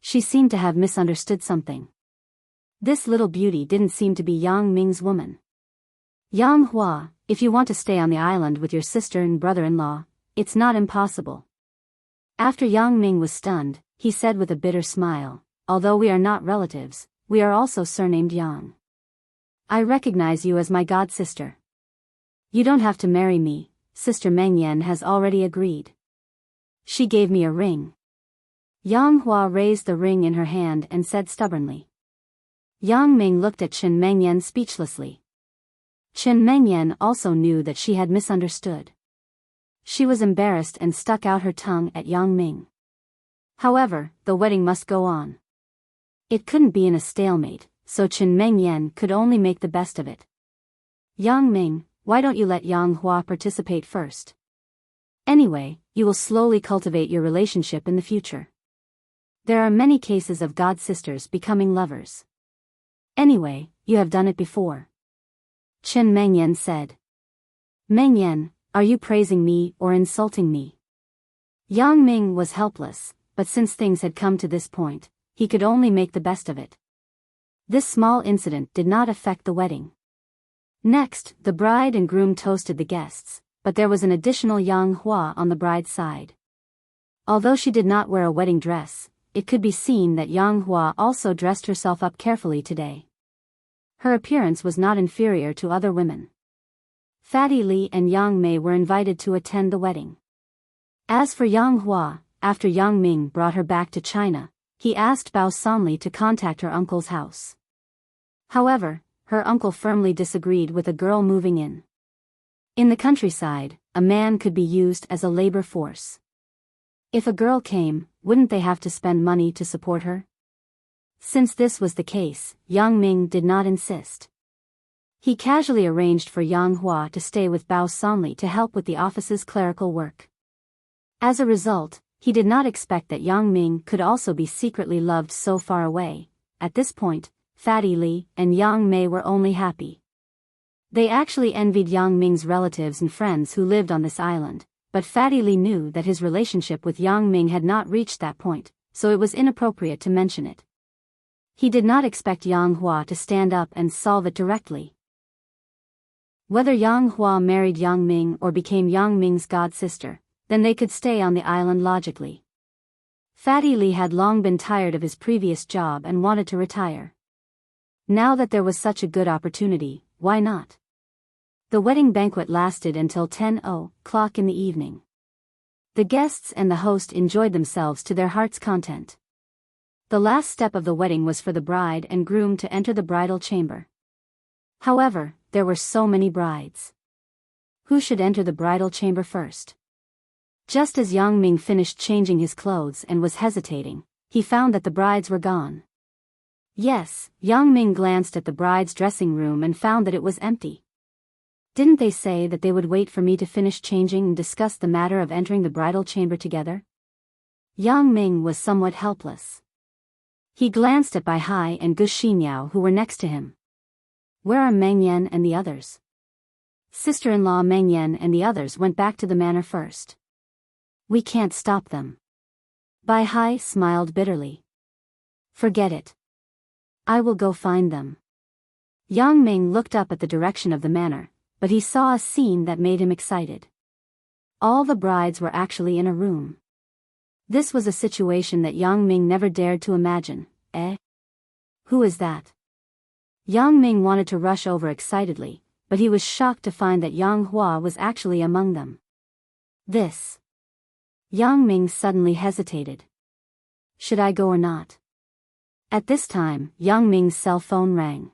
She seemed to have misunderstood something. This little beauty didn't seem to be Yang Ming's woman. Yang Hua, if you want to stay on the island with your sister and brother-in-law, it's not impossible. After Yang Ming was stunned, he said with a bitter smile, although we are not relatives, we are also surnamed Yang. I recognize you as my god-sister. You don't have to marry me, Sister Mengyan has already agreed. She gave me a ring. Yang Hua raised the ring in her hand and said stubbornly. Yang Ming looked at Chen Mengyan speechlessly. Chen Mengyan also knew that she had misunderstood. She was embarrassed and stuck out her tongue at Yang Ming. However, the wedding must go on. It couldn't be in a stalemate, so Chen Mengyan could only make the best of it. Yang Ming, why don't you let Yang Hua participate first? Anyway, you will slowly cultivate your relationship in the future. There are many cases of god-sisters becoming lovers. Anyway, you have done it before. Chen Mengyan said. Mengyan, are you praising me or insulting me? Yang Ming was helpless, but since things had come to this point, he could only make the best of it. This small incident did not affect the wedding. Next, the bride and groom toasted the guests, but there was an additional Yang Hua on the bride's side. Although she did not wear a wedding dress, it could be seen that Yang Hua also dressed herself up carefully today. Her appearance was not inferior to other women. Fatty Li and Yang Mei were invited to attend the wedding. As for Yang Hua, after Yang Ming brought her back to China, he asked Bao Sanli to contact her uncle's house. However, her uncle firmly disagreed with a girl moving in. In the countryside, a man could be used as a labor force. If a girl came, wouldn't they have to spend money to support her? Since this was the case, Yang Ming did not insist. He casually arranged for Yang Hua to stay with Bao Sanli to help with the office's clerical work. As a result, he did not expect that Yang Ming could also be secretly loved so far away. At this point, Fatty Li and Yang Mei were only happy. They actually envied Yang Ming's relatives and friends who lived on this island, but Fatty Li knew that his relationship with Yang Ming had not reached that point, so it was inappropriate to mention it. He did not expect Yang Hua to stand up and solve it directly. Whether Yang Hua married Yang Ming or became Yang Ming's god-sister, then they could stay on the island logically. Fatty Li had long been tired of his previous job and wanted to retire. Now that there was such a good opportunity, why not? The wedding banquet lasted until 10:00 in the evening. The guests and the host enjoyed themselves to their heart's content. The last step of the wedding was for the bride and groom to enter the bridal chamber. However, there were so many brides. Who should enter the bridal chamber first? Just as Yang Ming finished changing his clothes and was hesitating, he found that the brides were gone. Yes, Yang Ming glanced at the bride's dressing room and found that it was empty. Didn't they say that they would wait for me to finish changing and discuss the matter of entering the bridal chamber together? Yang Ming was somewhat helpless. He glanced at Bai Hai and Gu Xinyao who were next to him. Where are Meng Yan and the others? Sister-in-law Meng Yan and the others went back to the manor first. We can't stop them. Bai Hai smiled bitterly. Forget it. I will go find them. Yang Ming looked up at the direction of the manor, but he saw a scene that made him excited. All the brides were actually in a room. This was a situation that Yang Ming never dared to imagine. Who is that? Yang Ming wanted to rush over excitedly, but he was shocked to find that Yang Hua was actually among them. This. Yang Ming suddenly hesitated. Should I go or not? At this time, Yang Ming's cell phone rang.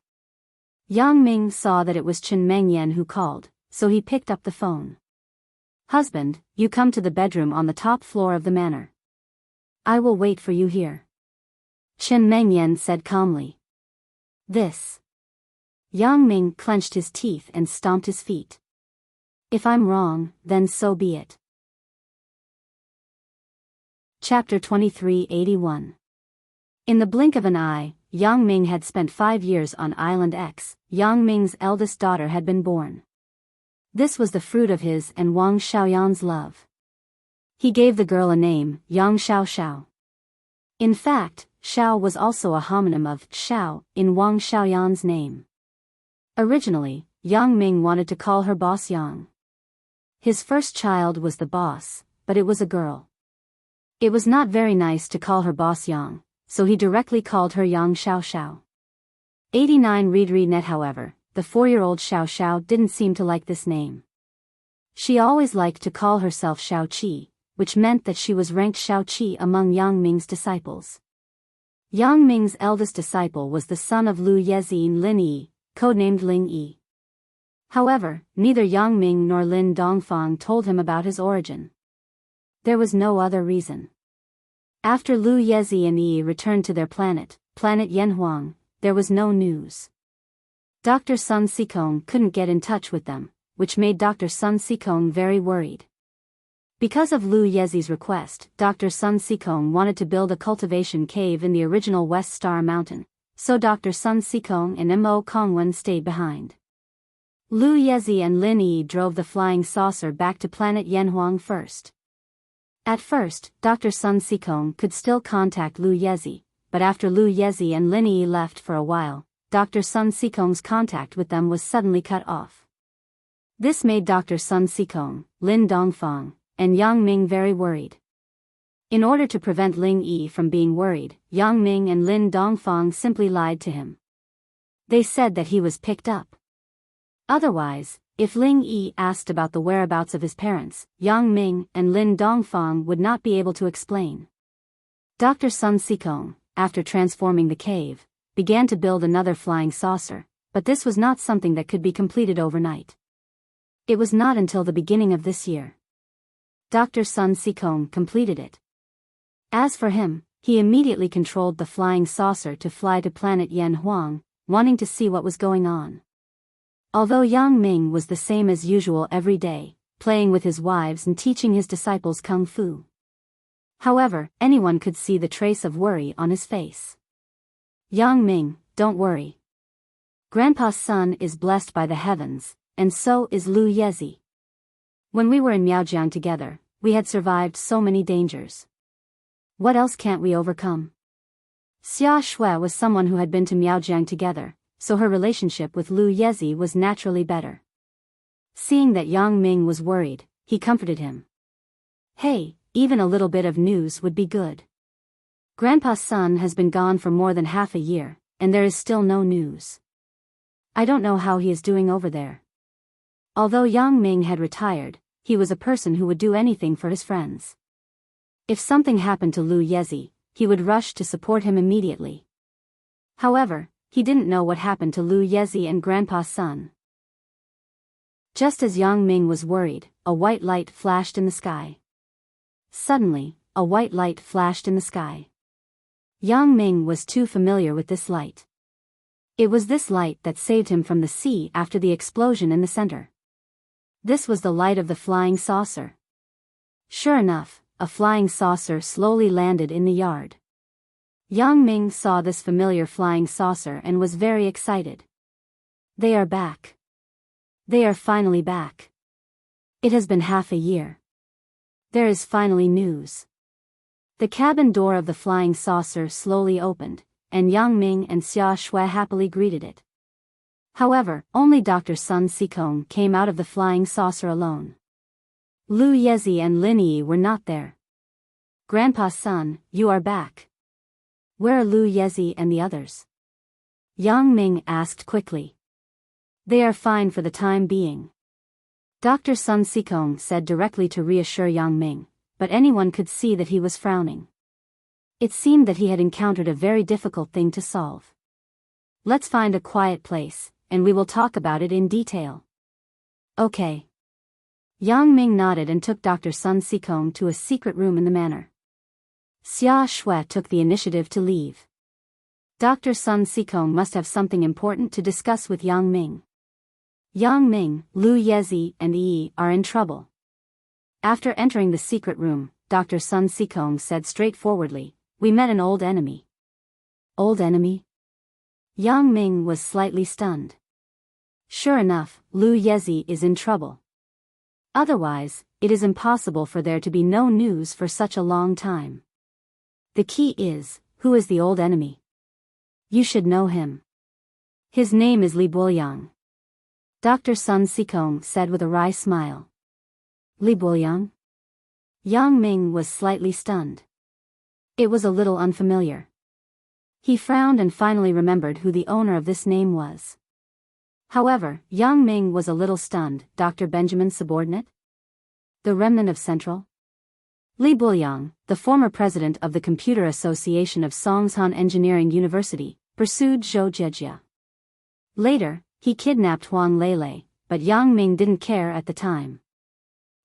Yang Ming saw that it was Chen Mengyan who called, so he picked up the phone. Husband, you come to the bedroom on the top floor of the manor. I will wait for you here. Chen Mengyan said calmly. This. Yang Ming clenched his teeth and stomped his feet. If I'm wrong, then so be it. Chapter 2381. In the blink of an eye, Yang Ming had spent 5 years on Island X. Yang Ming's eldest daughter had been born. This was the fruit of his and Wang Xiaoyan's love. He gave the girl a name, Yang Xiao Xiao. In fact, Xiao was also a homonym of Xiao in Wang Xiaoyan's name. Originally, Yang Ming wanted to call her boss Yang. His first child was the boss, but it was a girl. It was not very nice to call her boss Yang, so he directly called her Yang Xiao Xiao. 89 Read Net. However, the 4-year-old Xiao Xiao didn't seem to like this name. She always liked to call herself Xiao Qi, which meant that she was ranked Xiao Qi among Yang Ming's disciples. Yang Ming's eldest disciple was the son of Lu Yezi and Lin Yi, codenamed Ling Yi. However, neither Yang Ming nor Lin Dongfang told him about his origin. There was no other reason. After Lu Yezi and Yi returned to their planet Yanhuang, there was no news. Dr. Sun Sikong couldn't get in touch with them, which made Dr. Sun Sikong very worried. Because of Lu Yezi's request, Dr. Sun Sikong wanted to build a cultivation cave in the original West Star Mountain, so Dr. Sun Sikong and Mo Kongwen stayed behind. Lu Yezi and Lin Yi drove the flying saucer back to planet Yanhuang first. At first, Dr. Sun Sikong could still contact Lu Yezi, but after Lu Yezi and Lin Yi left for a while, Dr. Sun Sikong's contact with them was suddenly cut off. This made Dr. Sun Sikong, Lin Dongfang, and Yang Ming very worried. In order to prevent Ling Yi from being worried, Yang Ming and Lin Dongfang simply lied to him. They said that he was picked up. Otherwise, if Ling Yi asked about the whereabouts of his parents, Yang Ming and Lin Dongfang would not be able to explain. Dr. Sun Sikong, after transforming the cave, began to build another flying saucer, but this was not something that could be completed overnight. It was not until the beginning of this year. Dr. Sun Sikong completed it. As for him, he immediately controlled the flying saucer to fly to planet Yanhuang, wanting to see what was going on. Although Yang Ming was the same as usual every day, playing with his wives and teaching his disciples kung fu. However, anyone could see the trace of worry on his face. Yang Ming, don't worry. Grandpa's son is blessed by the heavens, and so is Lu Yezi. When we were in Miaojiang together, we had survived so many dangers. What else can't we overcome? Xia Shui was someone who had been to Miaojiang together, so her relationship with Lu Yezi was naturally better. Seeing that Yang Ming was worried, he comforted him. Hey, even a little bit of news would be good. Grandpa's son has been gone for more than half a year, and there is still no news. I don't know how he is doing over there. Although Yang Ming had retired, he was a person who would do anything for his friends. If something happened to Lu Yezi, he would rush to support him immediately. However, he didn't know what happened to Lu Yezi and Grandpa's son. Just as Yang Ming was worried, a white light flashed in the sky. Suddenly, a white light flashed in the sky. Yang Ming was too familiar with this light. It was this light that saved him from the sea after the explosion in the center. This was the light of the flying saucer. Sure enough, a flying saucer slowly landed in the yard. Yang Ming saw this familiar flying saucer and was very excited. They are back. They are finally back. It has been half a year. There is finally news. The cabin door of the flying saucer slowly opened, and Yang Ming and Xia Shui happily greeted it. However, only Dr. Sun Sikong came out of the flying saucer alone. Lu Yezi and Lin Yi were not there. Grandpa's son, you are back. Where are Lu Yezi and the others? Yang Ming asked quickly. They are fine for the time being. Dr. Sun Sikong said directly to reassure Yang Ming, but anyone could see that he was frowning. It seemed that he had encountered a very difficult thing to solve. Let's find a quiet place, and we will talk about it in detail. Okay. Yang Ming nodded and took Dr. Sun Sikong to a secret room in the manor. Xia Shui took the initiative to leave. Dr. Sun Sikong must have something important to discuss with Yang Ming. Yang Ming, Lu Yezi, and Yi are in trouble. After entering the secret room, Dr. Sun Sikong said straightforwardly, we met an old enemy. Old enemy? Yang Ming was slightly stunned. Sure enough, Lu Yezi is in trouble. Otherwise, it is impossible for there to be no news for such a long time. The key is, who is the old enemy? You should know him. His name is Li Buoyang. Dr. Sun Sikong said with a wry smile. Li Buoyang? Yang Ming was slightly stunned. It was a little unfamiliar. He frowned and finally remembered who the owner of this name was. However, Yang Ming was a little stunned. Dr. Benjamin's subordinate? The remnant of Central? Li Buoyang, the former president of the Computer Association of Songshan Engineering University, pursued Zhou Jejia. Later, he kidnapped Huang Lele, but Yang Ming didn't care at the time.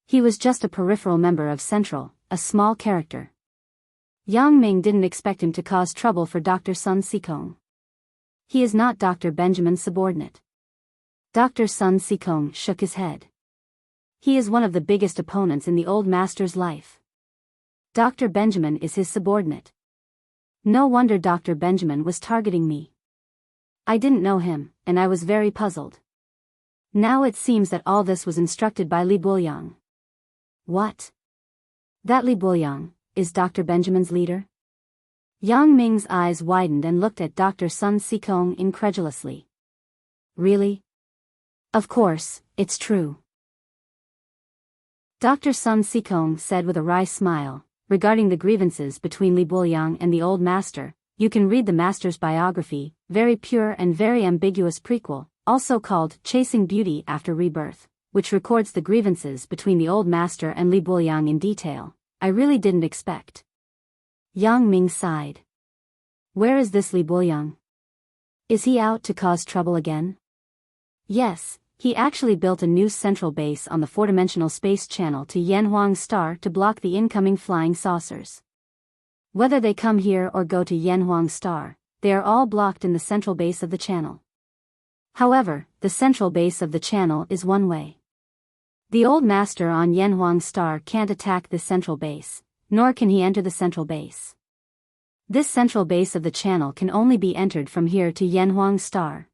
He was just a peripheral member of Central, a small character. Yang Ming didn't expect him to cause trouble for Dr. Sun Sikong. He is not Dr. Benjamin's subordinate. Dr. Sun Sikong shook his head. He is one of the biggest opponents in the old master's life. Dr. Benjamin is his subordinate. No wonder Dr. Benjamin was targeting me. I didn't know him, and I was very puzzled. Now it seems that all this was instructed by Li Buoyang. What? That Li Buoyang is Dr. Benjamin's leader? Yang Ming's eyes widened and looked at Dr. Sun Sikong incredulously. Really? Of course, it's true. Dr. Sun Sikong said with a wry smile, regarding the grievances between Li Buoyang and the old master, you can read the master's biography, very pure and very ambiguous prequel, also called Chasing Beauty After Rebirth, which records the grievances between the old master and Li Buoyang in detail. I really didn't expect. Yang Ming sighed. Where is this Li Buoyang? Is he out to cause trouble again? Yes, he actually built a new central base on the four-dimensional space channel to Yanhuang Star to block the incoming flying saucers. Whether they come here or go to Yanhuang Star, they are all blocked in the central base of the channel. However, the central base of the channel is one way. The old master on Yanhuang Star can't attack this central base, nor can he enter the central base. This central base of the channel can only be entered from here to Yanhuang Star.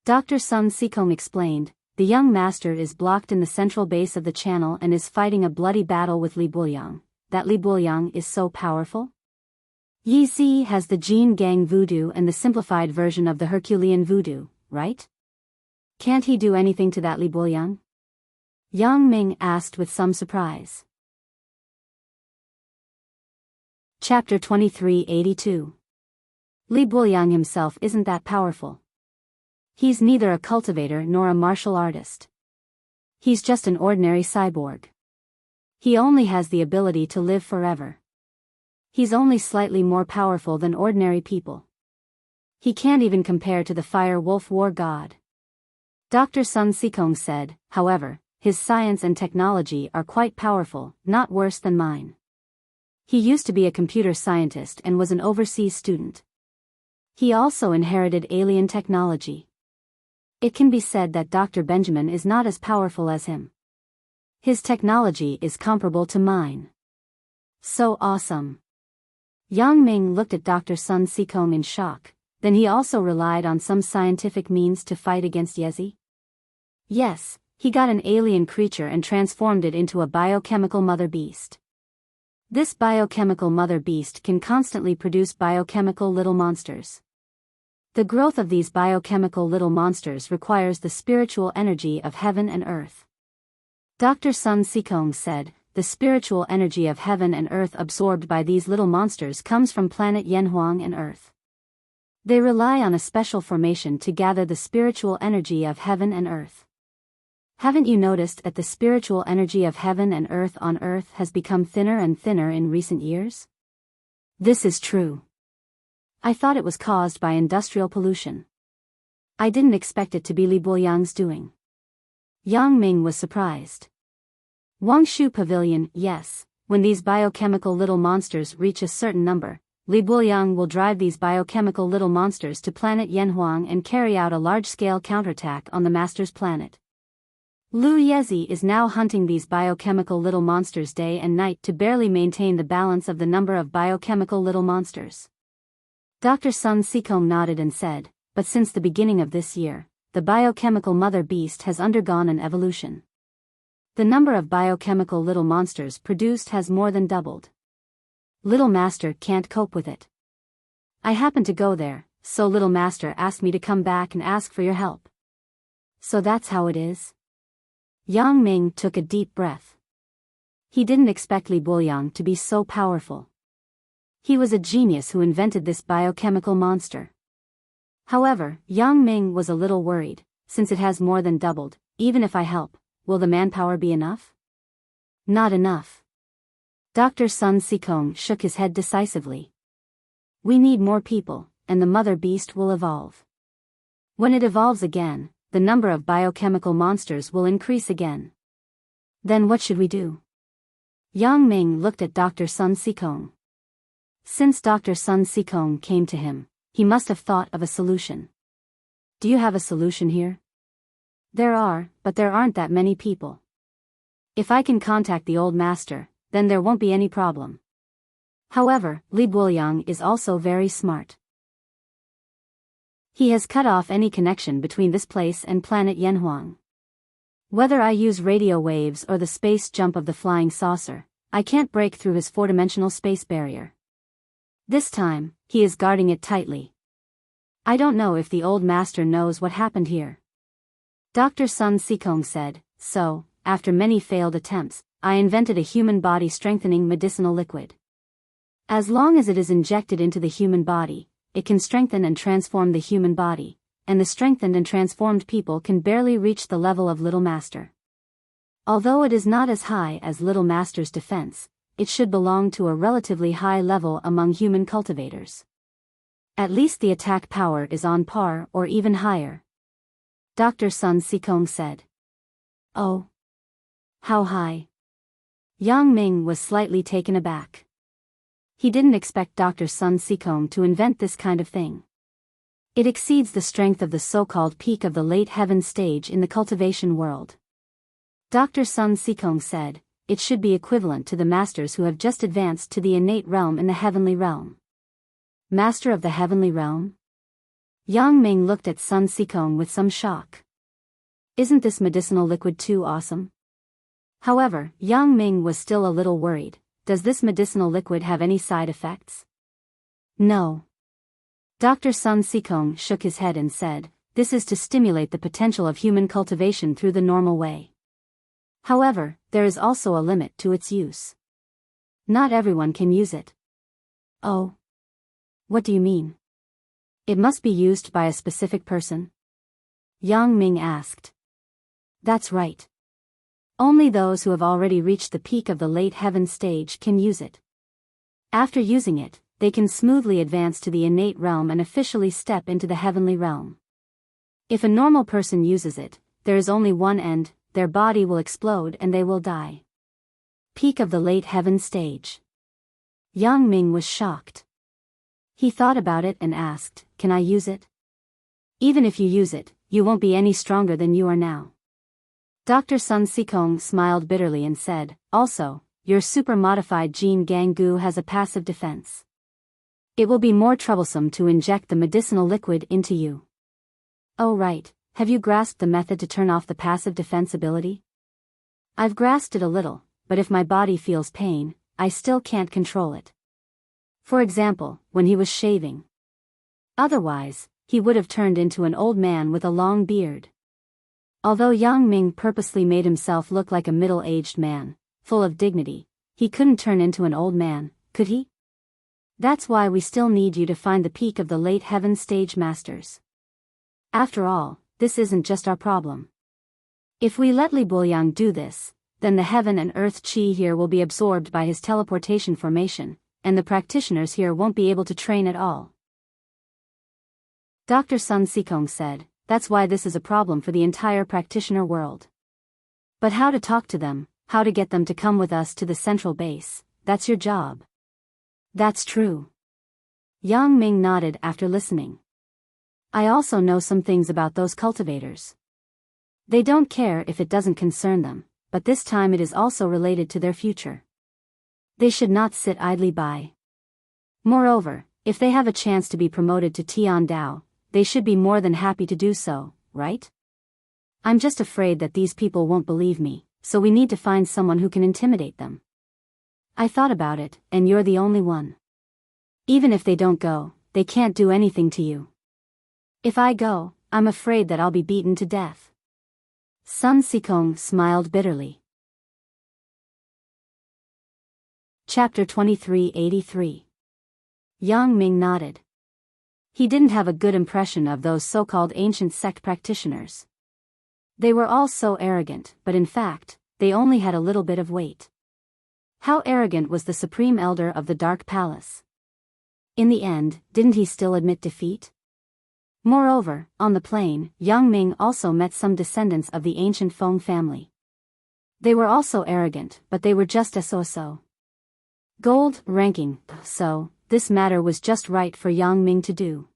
Dr. Sun Sikong explained, the young master is blocked in the central base of the channel and is fighting a bloody battle with Li Buoyang. That Li Buoyang is so powerful? Yi Zi has the Jin Gang voodoo and the simplified version of the Herculean voodoo, right? Can't he do anything to that Li Buoyang? Yang Ming asked with some surprise. Chapter 2382. Li Buoyang himself isn't that powerful. He's neither a cultivator nor a martial artist. He's just an ordinary cyborg. He only has the ability to live forever. He's only slightly more powerful than ordinary people. He can't even compare to the fire wolf war god. Dr. Sun Sikong said, however, his science and technology are quite powerful, not worse than mine. He used to be a computer scientist and was an overseas student. He also inherited alien technology. It can be said that Dr. Benjamin is not as powerful as him. His technology is comparable to mine. So awesome. Yang Ming looked at Dr. Sun Sikong in shock. Then he also relied on some scientific means to fight against Yezi? Yes, he got an alien creature and transformed it into a biochemical mother beast. This biochemical mother beast can constantly produce biochemical little monsters. The growth of these biochemical little monsters requires the spiritual energy of heaven and earth. Dr. Sun Sikong said, the spiritual energy of heaven and earth absorbed by these little monsters comes from planet Yanhuang and earth. They rely on a special formation to gather the spiritual energy of heaven and earth. Haven't you noticed that the spiritual energy of heaven and earth on earth has become thinner and thinner in recent years? This is true. I thought it was caused by industrial pollution. I didn't expect it to be Li Buoyang's doing. Yang Ming was surprised. Wangshu Pavilion, yes, when these biochemical little monsters reach a certain number, Li Buoyang will drive these biochemical little monsters to planet Yanhuang and carry out a large-scale counterattack on the master's planet. Lu Yezi is now hunting these biochemical little monsters day and night to barely maintain the balance of the number of biochemical little monsters. Dr. Sun Sikong nodded and said, but since the beginning of this year, the biochemical mother beast has undergone an evolution. The number of biochemical little monsters produced has more than doubled. Little Master can't cope with it. I happened to go there, so Little Master asked me to come back and ask for your help. So that's how it is? Yang Ming took a deep breath. He didn't expect Li Buoyang to be so powerful. He was a genius who invented this biochemical monster. However, Yang Ming was a little worried, since it has more than doubled. Even if I help, will the manpower be enough? Not enough. Dr. Sun Sikong shook his head decisively. We need more people, and the mother beast will evolve. When it evolves again, the number of biochemical monsters will increase again. Then what should we do? Yang Ming looked at Dr. Sun Sikong. Since Dr. Sun Sikong came to him, he must have thought of a solution. Do you have a solution here? There are, but there aren't that many people. If I can contact the old master, then there won't be any problem. However, Li Buoyang is also very smart. He has cut off any connection between this place and planet Yanhuang. Whether I use radio waves or the space jump of the flying saucer, I can't break through his four-dimensional space barrier. This time, he is guarding it tightly. I don't know if the old master knows what happened here. Dr. Sun Sikong said, so, after many failed attempts, I invented a human body strengthening medicinal liquid. As long as it is injected into the human body, it can strengthen and transform the human body, and the strengthened and transformed people can barely reach the level of Little Master. Although it is not as high as Little Master's defense, it should belong to a relatively high level among human cultivators. At least the attack power is on par or even higher. Dr. Sun Sikong said. Oh. How high? Yang Ming was slightly taken aback. He didn't expect Dr. Sun Sikong to invent this kind of thing. It exceeds the strength of the so-called peak of the late heaven stage in the cultivation world. Dr. Sun Sikong said, it should be equivalent to the masters who have just advanced to the innate realm in the heavenly realm. Master of the heavenly realm? Yang Ming looked at Sun Sikong with some shock. Isn't this medicinal liquid too awesome? However, Yang Ming was still a little worried. Does this medicinal liquid have any side effects? No. Dr. Sun Sikong shook his head and said, this is to stimulate the potential of human cultivation through the normal way. However, there is also a limit to its use. Not everyone can use it. Oh. What do you mean? It must be used by a specific person? Yang Ming asked. That's right. Only those who have already reached the peak of the late heaven stage can use it. After using it, they can smoothly advance to the innate realm and officially step into the heavenly realm. If a normal person uses it, there is only one end, their body will explode and they will die. Peak of the late heaven stage. Yang Ming was shocked. He thought about it and asked, can I use it? Even if you use it, you won't be any stronger than you are now. Dr. Sun Sikong smiled bitterly and said, also, your super-modified gene Gangu has a passive defense. It will be more troublesome to inject the medicinal liquid into you. Oh right, have you grasped the method to turn off the passive defense ability? I've grasped it a little, but if my body feels pain, I still can't control it. For example, when he was shaving. Otherwise, he would have turned into an old man with a long beard. Although Yang Ming purposely made himself look like a middle-aged man, full of dignity, he couldn't turn into an old man, could he? That's why we still need you to find the peak of the late heaven stage masters. After all, this isn't just our problem. If we let Li Buoyang do this, then the heaven and earth chi here will be absorbed by his teleportation formation, and the practitioners here won't be able to train at all. Dr. Sun Sikong said, that's why this is a problem for the entire practitioner world. But how to talk to them, how to get them to come with us to the central base, that's your job. That's true. Yang Ming nodded after listening. I also know some things about those cultivators. They don't care if it doesn't concern them, but this time it is also related to their future. They should not sit idly by. Moreover, if they have a chance to be promoted to Tian Dao, they should be more than happy to do so, right? I'm just afraid that these people won't believe me. so we need to find someone who can intimidate them. I thought about it, and you're the only one. Even if they don't go, they can't do anything to you. If I go, I'm afraid that I'll be beaten to death. Sun Sikong smiled bitterly. Chapter 2383. Yang Ming nodded. He didn't have a good impression of those so-called ancient sect practitioners. They were all so arrogant, but in fact, they only had a little bit of weight. How arrogant was the Supreme Elder of the Dark Palace? In the end, didn't he still admit defeat? Moreover, on the plain, Yang Ming also met some descendants of the ancient Feng family. They were also arrogant, but they were just so. Gold ranking, so this matter was just right for Yang Ming to do.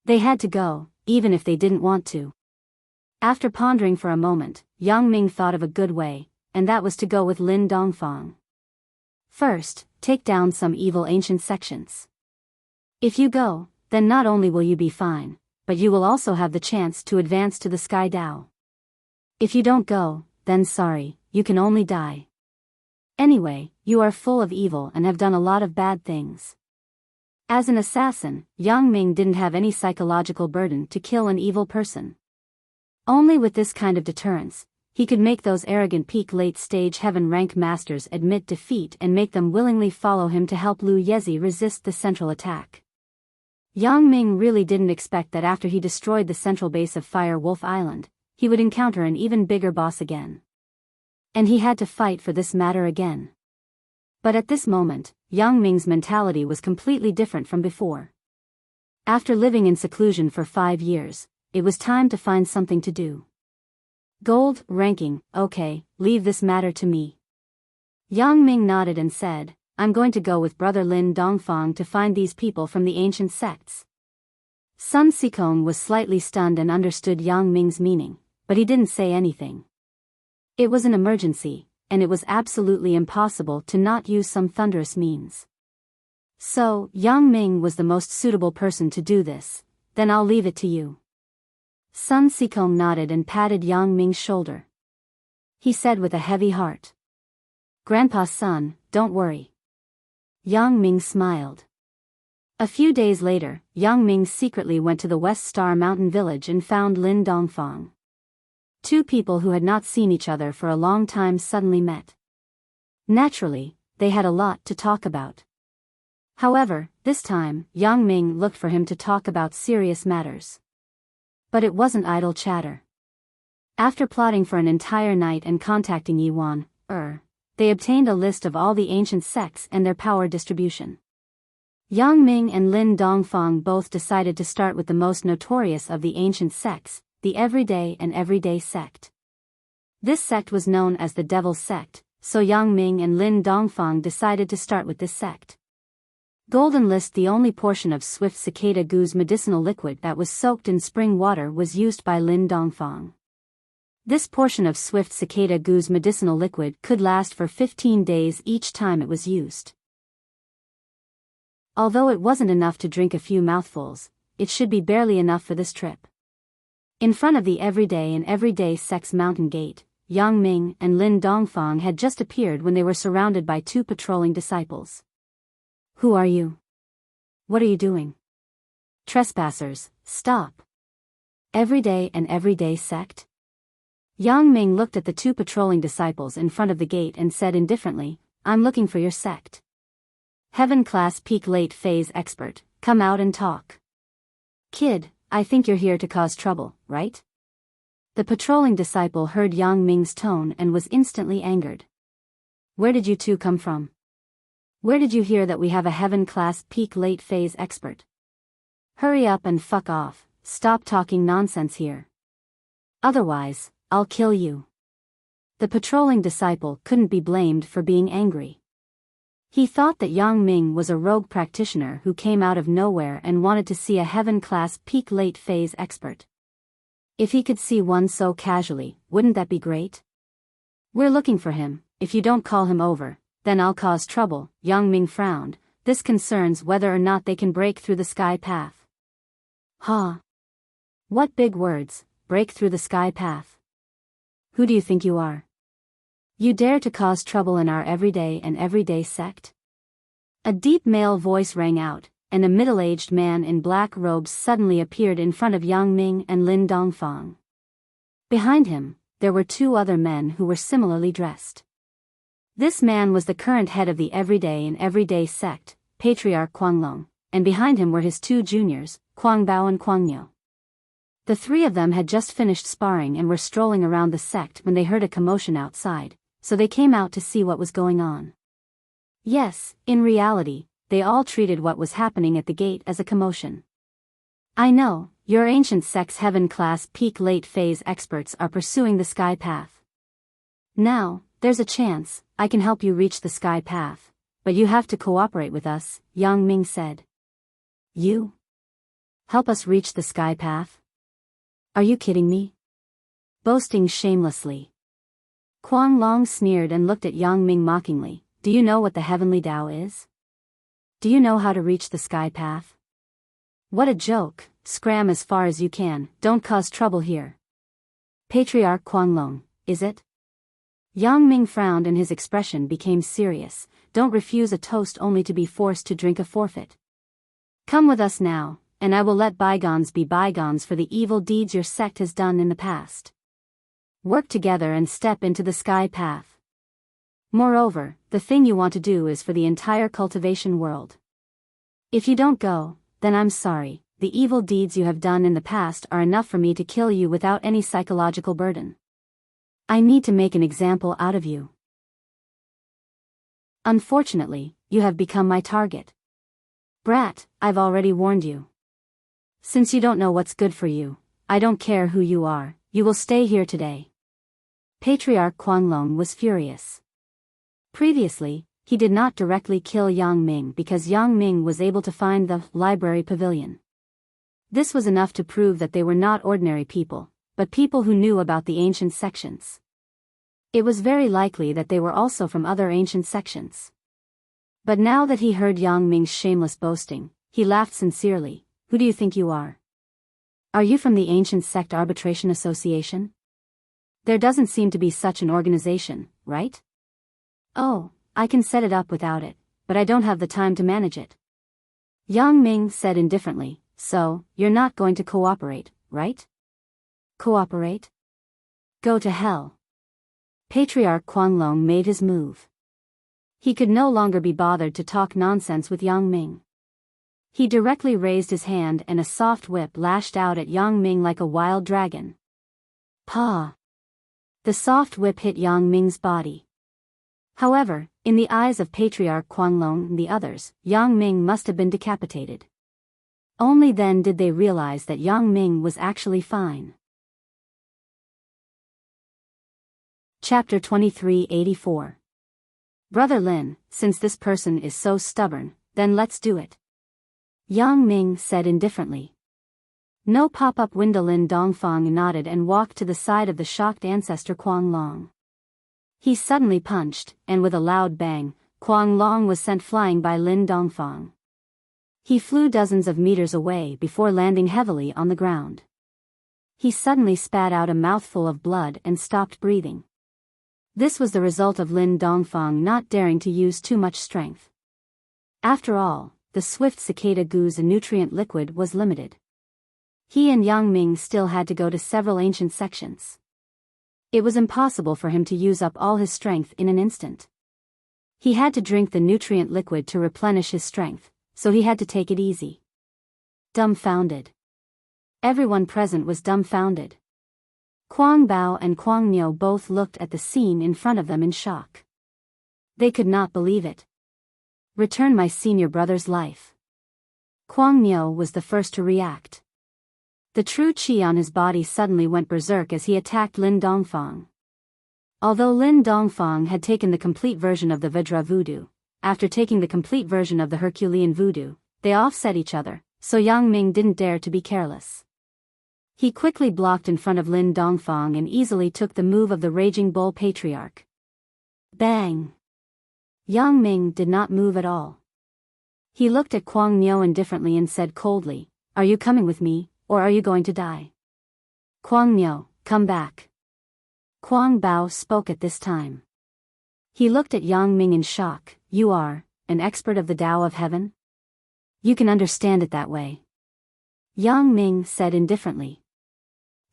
They had to go, even if they didn't want to. After pondering for a moment, Yang Ming thought of a good way, and that was to go with Lin Dongfang. First, take down some evil ancient sections. If you go, then not only will you be fine, but you will also have the chance to advance to the Sky Dao. If you don't go, then sorry, you can only die. Anyway, you are full of evil and have done a lot of bad things. As an assassin, Yang Ming didn't have any psychological burden to kill an evil person. Only with this kind of deterrence, he could make those arrogant peak late-stage heaven rank masters admit defeat and make them willingly follow him to help Lu Yezi resist the central attack. Yang Ming really didn't expect that after he destroyed the central base of Fire Wolf Island, he would encounter an even bigger boss again. And he had to fight for this matter again. But at this moment, Yang Ming's mentality was completely different from before. After living in seclusion for 5 years, it was time to find something to do. Gold ranking, okay, leave this matter to me. Yang Ming nodded and said, I'm going to go with Brother Lin Dongfang to find these people from the ancient sects. Sun Sikong was slightly stunned and understood Yang Ming's meaning, but he didn't say anything. It was an emergency, and it was absolutely impossible to not use some thunderous means. So, Yang Ming was the most suitable person to do this, then I'll leave it to you. Sun Sikong nodded and patted Yang Ming's shoulder. He said with a heavy heart. Grandpa's son, don't worry. Yang Ming smiled. A few days later, Yang Ming secretly went to the West Star Mountain village and found Lin Dongfang. Two people who had not seen each other for a long time suddenly met. Naturally, they had a lot to talk about. However, this time, Yang Ming looked for him to talk about serious matters. But it wasn't idle chatter. After plotting for an entire night and contacting Yuan, they obtained a list of all the ancient sects and their power distribution. Yang Ming and Lin Dongfang both decided to start with the most notorious of the ancient sects, the Everyday sect. This sect was known as the Devil's Sect, so Yang Ming and Lin Dongfang decided to start with this sect. Golden List, the only portion of Swift Cicada Goo's medicinal liquid that was soaked in spring water, was used by Lin Dongfang. This portion of Swift Cicada Goo's medicinal liquid could last for 15 days each time it was used. Although it wasn't enough to drink a few mouthfuls, it should be barely enough for this trip. In front of the Everyday Sect's mountain gate, Yang Ming and Lin Dongfang had just appeared when they were surrounded by two patrolling disciples. Who are you? What are you doing? Trespassers, stop. Everyday Sect? Yang Ming looked at the two patrolling disciples in front of the gate and said indifferently, I'm looking for your sect. Heaven class peak late phase expert, come out and talk. Kid, I think you're here to cause trouble, right? The patrolling disciple heard Yang Ming's tone and was instantly angered. Where did you two come from? Where did you hear that we have a heaven class peak late phase expert? Hurry up and fuck off, stop talking nonsense here. Otherwise, I'll kill you. The patrolling disciple couldn't be blamed for being angry. He thought that Yang Ming was a rogue practitioner who came out of nowhere and wanted to see a heaven-class peak late phase expert. If he could see one so casually, wouldn't that be great? We're looking for him. If you don't call him over, then I'll cause trouble. Yang Ming frowned. This concerns whether or not they can break through the sky path. Ha! What big words, break through the sky path. Who do you think you are? You dare to cause trouble in our everyday sect? A deep male voice rang out, and a middle-aged man in black robes suddenly appeared in front of Yang Ming and Lin Dongfang. Behind him, there were two other men who were similarly dressed. This man was the current head of the everyday sect, Patriarch Guanglong, and behind him were his two juniors, Guang Bao and Guang Niu. The three of them had just finished sparring and were strolling around the sect when they heard a commotion outside, so they came out to see what was going on. Yes, in reality, they all treated what was happening at the gate as a commotion. I know, your ancient sect's heaven-class peak late phase experts are pursuing the sky path. Now, there's a chance I can help you reach the sky path, but you have to cooperate with us, Yang Ming said. You? Help us reach the sky path? Are you kidding me? Boasting shamelessly. Guang Long sneered and looked at Yang Ming mockingly. Do you know what the heavenly Tao is? Do you know how to reach the sky path? What a joke, scram as far as you can, don't cause trouble here. Patriarch Guanglong, is it? Yang Ming frowned and his expression became serious. Don't refuse a toast only to be forced to drink a forfeit. Come with us now, and I will let bygones be bygones for the evil deeds your sect has done in the past. Work together and step into the sky path. Moreover, the thing you want to do is for the entire cultivation world. If you don't go, then I'm sorry, the evil deeds you have done in the past are enough for me to kill you without any psychological burden. I need to make an example out of you. Unfortunately, you have become my target. Brat, I've already warned you. Since you don't know what's good for you, I don't care who you are, you will stay here today. Patriarch Guanglong was furious. Previously, he did not directly kill Yang Ming because Yang Ming was able to find the library pavilion. This was enough to prove that they were not ordinary people, but people who knew about the ancient sections. It was very likely that they were also from other ancient sections. But now that he heard Yang Ming's shameless boasting, he laughed sincerely. Who do you think you are? Are you from the Ancient Sect Arbitration Association? There doesn't seem to be such an organization, right? Oh, I can set it up without it, but I don't have the time to manage it. Yang Ming said indifferently, so, you're not going to cooperate, right? Cooperate? Go to hell. Patriarch Guanglong made his move. He could no longer be bothered to talk nonsense with Yang Ming. He directly raised his hand and a soft whip lashed out at Yang Ming like a wild dragon. Pa! The soft whip hit Yang Ming's body. However, in the eyes of Patriarch Guanglong and the others, Yang Ming must have been decapitated. Only then did they realize that Yang Ming was actually fine. Chapter 2384. Brother Lin, since this person is so stubborn, then let's do it. Yang Ming said indifferently. No pop-up window. Lin Dongfang nodded and walked to the side of the shocked ancestor Guanglong. He suddenly punched, and with a loud bang, Guanglong was sent flying by Lin Dongfang. He flew dozens of meters away before landing heavily on the ground. He suddenly spat out a mouthful of blood and stopped breathing. This was the result of Lin Dongfang not daring to use too much strength. After all, the swift cicada goo's nutrient liquid was limited. He and Yang Ming still had to go to several ancient sections. It was impossible for him to use up all his strength in an instant. He had to drink the nutrient liquid to replenish his strength, so he had to take it easy. Dumbfounded. Everyone present was dumbfounded. Guang Bao and Guang Niu both looked at the scene in front of them in shock. They could not believe it. Return my senior brother's life. Guang Niu was the first to react. The true qi on his body suddenly went berserk as he attacked Lin Dongfang. Although Lin Dongfang had taken the complete version of the Vajra voodoo, after taking the complete version of the Herculean voodoo, they offset each other, so Yang Ming didn't dare to be careless. He quickly blocked in front of Lin Dongfang and easily took the move of the Raging Bull Patriarch. Bang! Yang Ming did not move at all. He looked at Guang Niu indifferently and said coldly, "Are you coming with me, or are you going to die?" Guang Niu, come back. Guang Bao spoke at this time. He looked at Yang Ming in shock. You are an expert of the Tao of Heaven? You can understand it that way. Yang Ming said indifferently.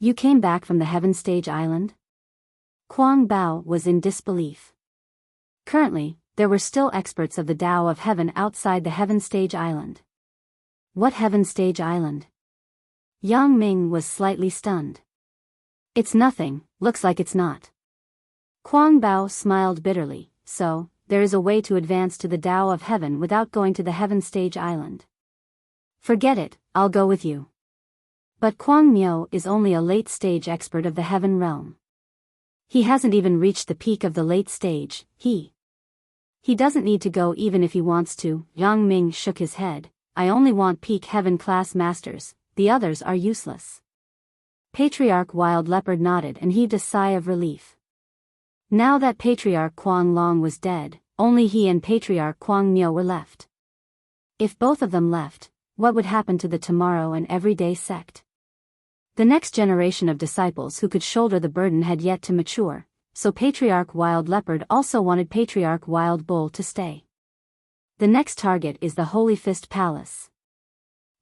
You came back from the Heaven Stage Island? Kuang Bao was in disbelief. Currently, there were still experts of the Tao of Heaven outside the Heaven Stage Island. What Heaven Stage Island? Yang Ming was slightly stunned. It's nothing, looks like it's not. Kuang Bao smiled bitterly. So, there is a way to advance to the Tao of Heaven without going to the Heaven Stage Island. Forget it, I'll go with you. But Kuang Miao is only a late-stage expert of the Heaven Realm. He hasn't even reached the peak of the late stage. He doesn't need to go even if he wants to. Yang Ming shook his head. I only want peak Heaven class masters, the others are useless. Patriarch Wild Leopard nodded and heaved a sigh of relief. Now that Patriarch Kuang Long was dead, only he and Patriarch Kuang Miao were left. If both of them left, what would happen to the tomorrow and everyday sect? The next generation of disciples who could shoulder the burden had yet to mature, so Patriarch Wild Leopard also wanted Patriarch Wild Bull to stay. The next target is the Holy Fist Palace.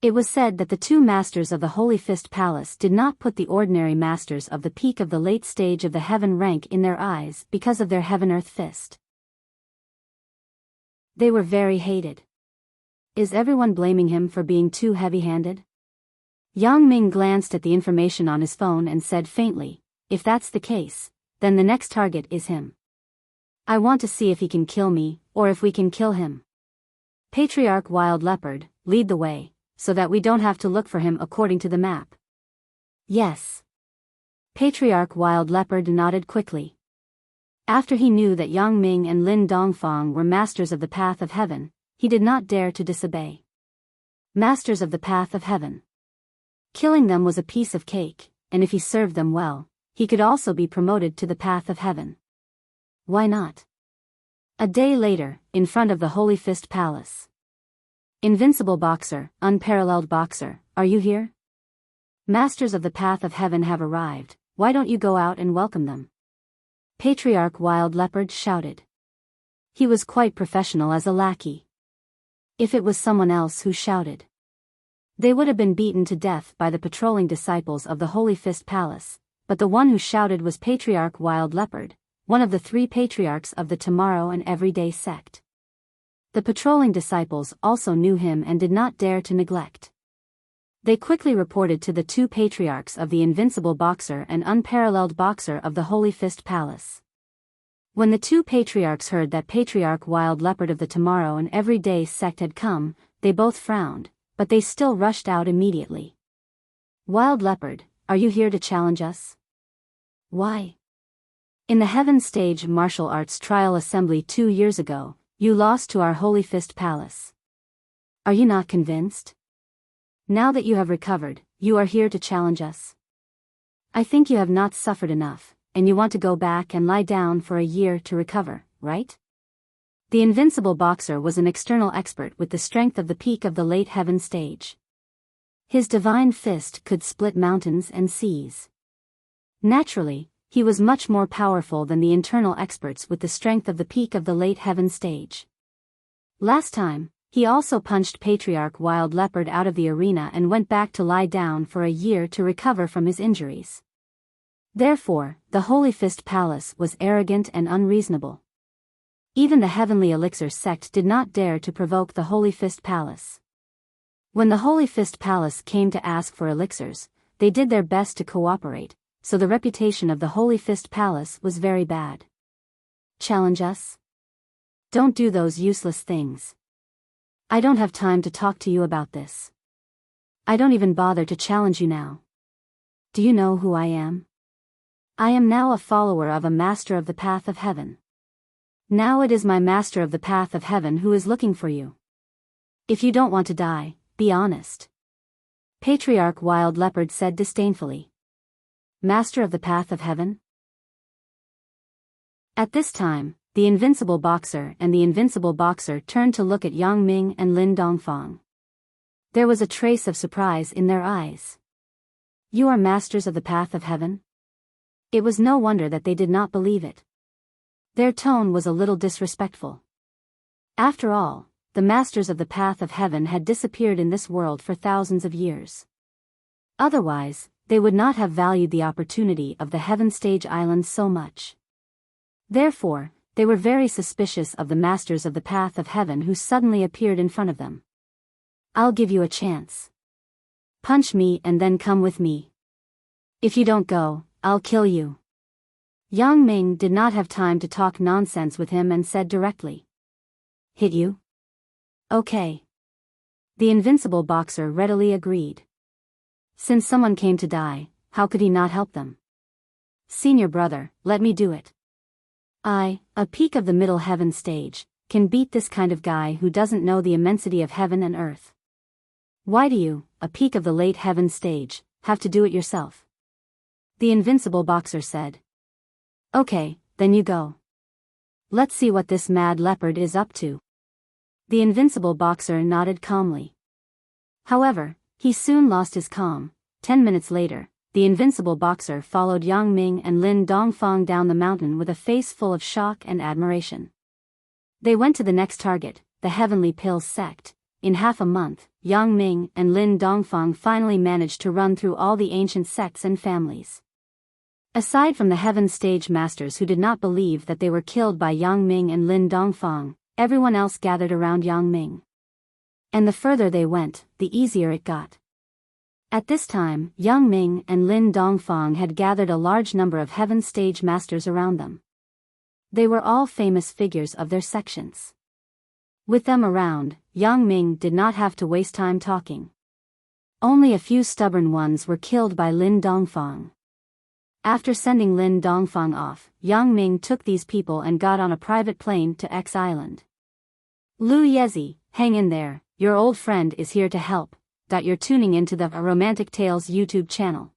It was said that the two masters of the Holy Fist Palace did not put the ordinary masters of the peak of the late stage of the Heaven rank in their eyes because of their Heaven-Earth Fist. They were very hated. Is everyone blaming him for being too heavy-handed? Yang Ming glanced at the information on his phone and said faintly, if that's the case, then the next target is him. I want to see if he can kill me, or if we can kill him. Patriarch Wild Leopard, lead the way, so that we don't have to look for him according to the map. Yes. Patriarch Wild Leopard nodded quickly. After he knew that Yang Ming and Lin Dongfang were masters of the path of heaven, he did not dare to disobey. Masters of the path of heaven. Killing them was a piece of cake, and if he served them well, he could also be promoted to the path of heaven. Why not? A day later, in front of the Holy Fist Palace. Invincible boxer, unparalleled boxer, are you here? Masters of the path of heaven have arrived, why don't you go out and welcome them? Patriarch Wild Leopard shouted. He was quite professional as a lackey. If it was someone else who shouted, they would have been beaten to death by the patrolling disciples of the Holy Fist Palace, but the one who shouted was Patriarch Wild Leopard, one of the three patriarchs of the Tomorrow and Everyday sect. The patrolling disciples also knew him and did not dare to neglect. They quickly reported to the two patriarchs of the Invincible Boxer and Unparalleled Boxer of the Holy Fist Palace. When the two patriarchs heard that Patriarch Wild Leopard of the Tomorrow and Everyday sect had come, they both frowned, but they still rushed out immediately. Wild Leopard, are you here to challenge us? Why? In the Heaven Stage Martial Arts Trial Assembly 2 years ago, you lost to our Holy Fist Palace. Are you not convinced? Now that you have recovered, you are here to challenge us. I think you have not suffered enough, and you want to go back and lie down for a year to recover, right? The Invincible Boxer was an external expert with the strength of the peak of the late Heaven Stage. His divine fist could split mountains and seas. Naturally, he was much more powerful than the internal experts with the strength of the peak of the late Heaven Stage. Last time, he also punched Patriarch Wild Leopard out of the arena and went back to lie down for a year to recover from his injuries. Therefore, the Holy Fist Palace was arrogant and unreasonable. Even the Heavenly Elixir sect did not dare to provoke the Holy Fist Palace. When the Holy Fist Palace came to ask for elixirs, they did their best to cooperate, so the reputation of the Holy Fist Palace was very bad. Challenge us? Don't do those useless things. I don't have time to talk to you about this. I don't even bother to challenge you now. Do you know who I am? I am now a follower of a master of the path of heaven. Now it is my master of the path of heaven who is looking for you. If you don't want to die, be honest. Patriarch Wild Leopard said disdainfully. Master of the path of heaven? At this time, the Invincible Boxer and the Invincible Boxer turned to look at Yang Ming and Lin Dongfang. There was a trace of surprise in their eyes. You are masters of the path of heaven? It was no wonder that they did not believe it. Their tone was a little disrespectful. After all, the masters of the path of heaven had disappeared in this world for thousands of years. Otherwise, they would not have valued the opportunity of the Heaven Stage Island so much. Therefore, they were very suspicious of the masters of the path of heaven who suddenly appeared in front of them. "I'll give you a chance. Punch me and then come with me. If you don't go, I'll kill you." Yang Ming did not have time to talk nonsense with him and said directly. "Hit you? Okay." The invincible boxer readily agreed. Since someone came to die, how could he not help them? "Senior brother, let me do it. A peak of the middle heaven stage, can beat this kind of guy who doesn't know the immensity of heaven and earth. Why do you, a peak of the late heaven stage, have to do it yourself?" The invincible boxer said. "Okay, then you go. Let's see what this mad leopard is up to." The invincible boxer nodded calmly. However, he soon lost his calm. 10 minutes later, the invincible boxer followed Yang Ming and Lin Dongfang down the mountain with a face full of shock and admiration. They went to the next target, the Heavenly Pills sect. In half a month, Yang Ming and Lin Dongfang finally managed to run through all the ancient sects and families. Aside from the Heaven Stage Masters who did not believe that they were killed by Yang Ming and Lin Dongfang, everyone else gathered around Yang Ming. And the further they went, the easier it got. At this time, Yang Ming and Lin Dongfang had gathered a large number of Heaven Stage Masters around them. They were all famous figures of their sections. With them around, Yang Ming did not have to waste time talking. Only a few stubborn ones were killed by Lin Dongfang. After sending Lin Dongfang off, Yang Ming took these people and got on a private plane to X Island. "Lu Yezi, hang in there, your old friend is here to help." You're tuning into the Romantic Tales YouTube channel.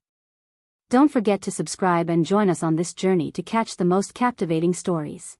Don't forget to subscribe and join us on this journey to catch the most captivating stories.